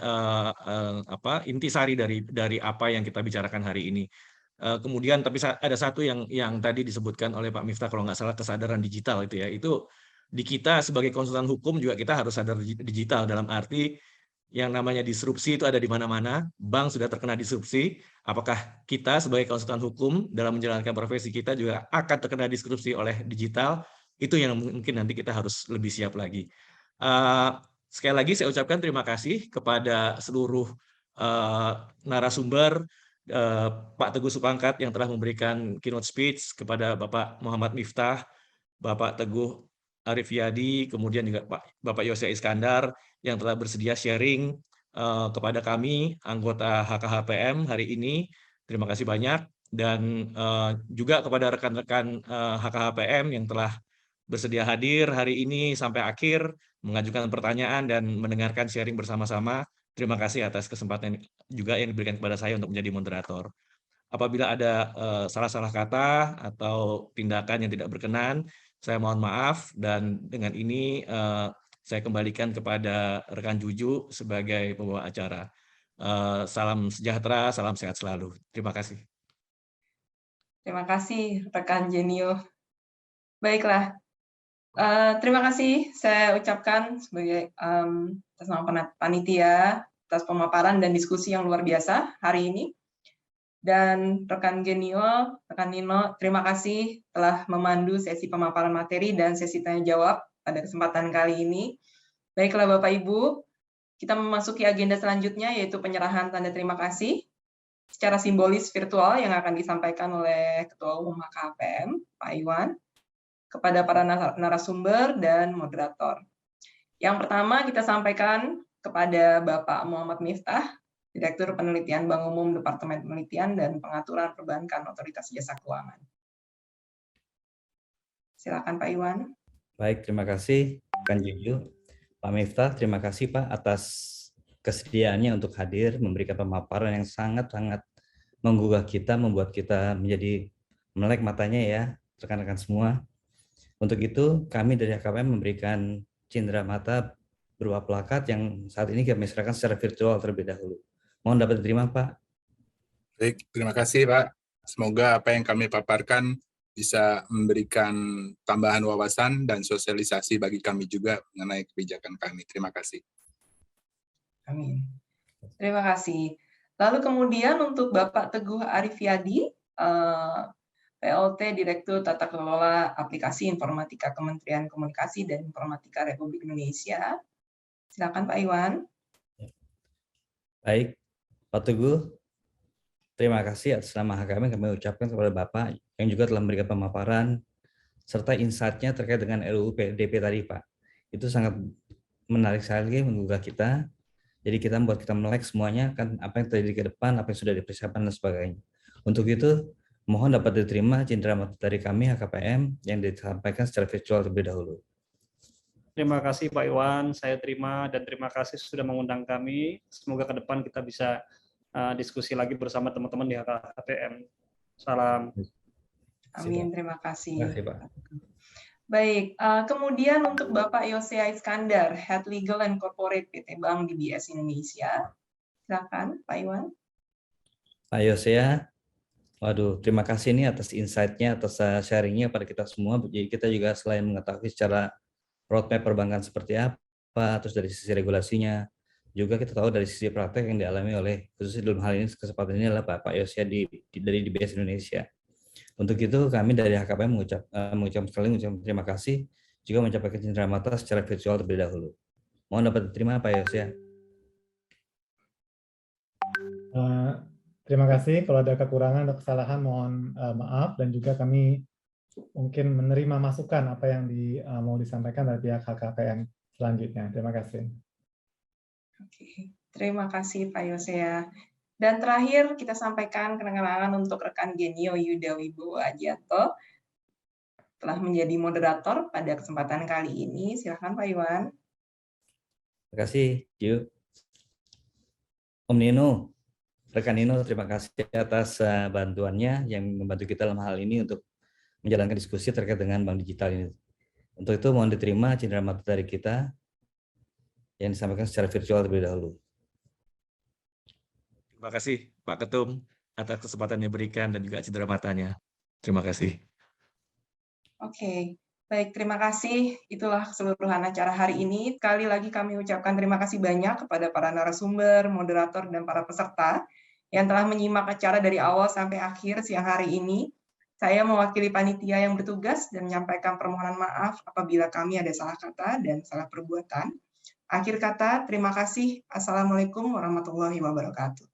intisari dari apa yang kita bicarakan hari ini. Kemudian tapi ada satu yang tadi disebutkan oleh Pak Miftah, kalau nggak salah, kesadaran digital itu ya. Itu di kita sebagai konsultan hukum juga kita harus sadar digital, dalam arti yang namanya disrupsi itu ada di mana-mana. Bank sudah terkena disrupsi. Apakah kita sebagai konsultan hukum dalam menjalankan profesi kita juga akan terkena disrupsi oleh digital? Itu yang mungkin nanti kita harus lebih siap lagi. Sekali lagi saya ucapkan terima kasih kepada seluruh narasumber, Pak Teguh Supangkat yang telah memberikan keynote speech, kepada Bapak Muhammad Miftah, Bapak Teguh Arifyadi, kemudian juga Bapak Yosya Iskandar yang telah bersedia sharing kepada kami, anggota HKHPM hari ini. Terima kasih banyak. Dan juga kepada rekan-rekan HKHPM yang telah bersedia hadir hari ini sampai akhir, mengajukan pertanyaan dan mendengarkan sharing bersama-sama. Terima kasih atas kesempatan juga yang diberikan kepada saya untuk menjadi moderator. Apabila ada salah-salah kata atau tindakan yang tidak berkenan, saya mohon maaf, dan dengan ini saya kembalikan kepada rekan Juju sebagai pembawa acara. Salam sejahtera, salam sehat selalu. Terima kasih. Terima kasih rekan Genio. Baiklah, terima kasih saya ucapkan sebagai atas nama panitia atas pemaparan dan diskusi yang luar biasa hari ini. Dan rekan Genio, rekan Nino, terima kasih telah memandu sesi pemaparan materi dan sesi tanya jawab pada kesempatan kali ini. Baiklah Bapak Ibu, kita memasuki agenda selanjutnya, yaitu penyerahan tanda terima kasih secara simbolis virtual yang akan disampaikan oleh Ketua Umum HKHPM, Pak Iwan, kepada para narasumber dan moderator. Yang pertama kita sampaikan kepada Bapak Muhammad Miftah, Direktur Penelitian Bank Umum Departemen Penelitian dan Pengaturan Perbankan Otoritas Jasa Keuangan. Silakan Pak Iwan. Baik, terima kasih Kan Juju. Pak Miftah, terima kasih Pak atas kesediaannya untuk hadir, memberikan pemaparan yang sangat-sangat menggugah kita, membuat kita menjadi melek matanya ya, rekan-rekan semua. Untuk itu, kami dari HKPM memberikan cindera mata berupa plakat yang saat ini kami serahkan secara virtual terlebih dahulu. Mohon dapat diterima, Pak. Baik, terima kasih, Pak. Semoga apa yang kami paparkan bisa memberikan tambahan wawasan dan sosialisasi bagi kami juga mengenai kebijakan kami. Terima kasih. Amin. Terima kasih. Lalu kemudian untuk Bapak Teguh Arifyadi, PLT Direktur Tata Kelola Aplikasi Informatika Kementerian Komunikasi dan Informatika Republik Indonesia. Silakan Pak Iwan. Baik, Pak Teguh, terima kasih atas nama HKM kami ucapkan kepada Bapak yang juga telah memberikan pemaparan serta insight-nya terkait dengan RUU PDP tadi, Pak. Itu sangat menarik sekali menggugah kita. Jadi kita membuat kita melek semuanya kan apa yang terjadi ke depan, apa yang sudah dipersiapkan dan sebagainya. Untuk itu, mohon dapat diterima cindera mata dari kami HKPM yang disampaikan secara virtual terlebih dahulu. Terima kasih Pak Iwan, saya terima dan terima kasih sudah mengundang kami. Semoga ke depan kita bisa diskusi lagi bersama teman-teman di HKPM. Salam. Amin, terima kasih. Terima kasih, Pak. Baik, kemudian untuk Bapak Yosya Iskandar, Head Legal and Corporate PT Bank DBS Indonesia. Silakan, Pak Iwan. Pak Yosya, Waduh, terima kasih nih atas insight-nya, atas sharing-nya pada kita semua. Jadi kita juga selain mengetahui secara roadmap perbankan seperti apa, terus dari sisi regulasinya, juga kita tahu dari sisi praktek yang dialami oleh, khususnya dalam hal ini kesempatan ini adalah Pak Yosya dari DBS Indonesia. Untuk itu kami dari HKBM mengucapkan terima kasih, juga menyampaikan cenderamata secara virtual terlebih dahulu. Mohon dapat diterima Pak Yosya. Terima kasih. Kalau ada kekurangan atau kesalahan mohon maaf, dan juga kami mungkin menerima masukan apa yang mau disampaikan dari pihak HKKM selanjutnya. Terima kasih. Oke, terima kasih Pak Yosea. Dan terakhir kita sampaikan kenangan untuk rekan Genio Yuda Wibowo Ajianto telah menjadi moderator pada kesempatan kali ini. Silakan Pak Iwan. Terima kasih, Ju. Om Nino, rekan Nino, terima kasih atas bantuannya yang membantu kita dalam hal ini untuk menjalankan diskusi terkait dengan bank digital ini. Untuk itu mohon diterima cenderamata dari kita yang disampaikan secara virtual terlebih dahulu. Terima kasih Pak Ketum atas kesempatan yang diberikan dan juga cenderamata-nya. Terima kasih. Oke, baik, terima kasih. Itulah keseluruhan acara hari ini. Sekali lagi kami ucapkan terima kasih banyak kepada para narasumber, moderator, dan para peserta yang telah menyimak acara dari awal sampai akhir siang hari ini. Saya mewakili panitia yang bertugas dan menyampaikan permohonan maaf apabila kami ada salah kata dan salah perbuatan. Akhir kata, terima kasih. Assalamualaikum warahmatullahi wabarakatuh.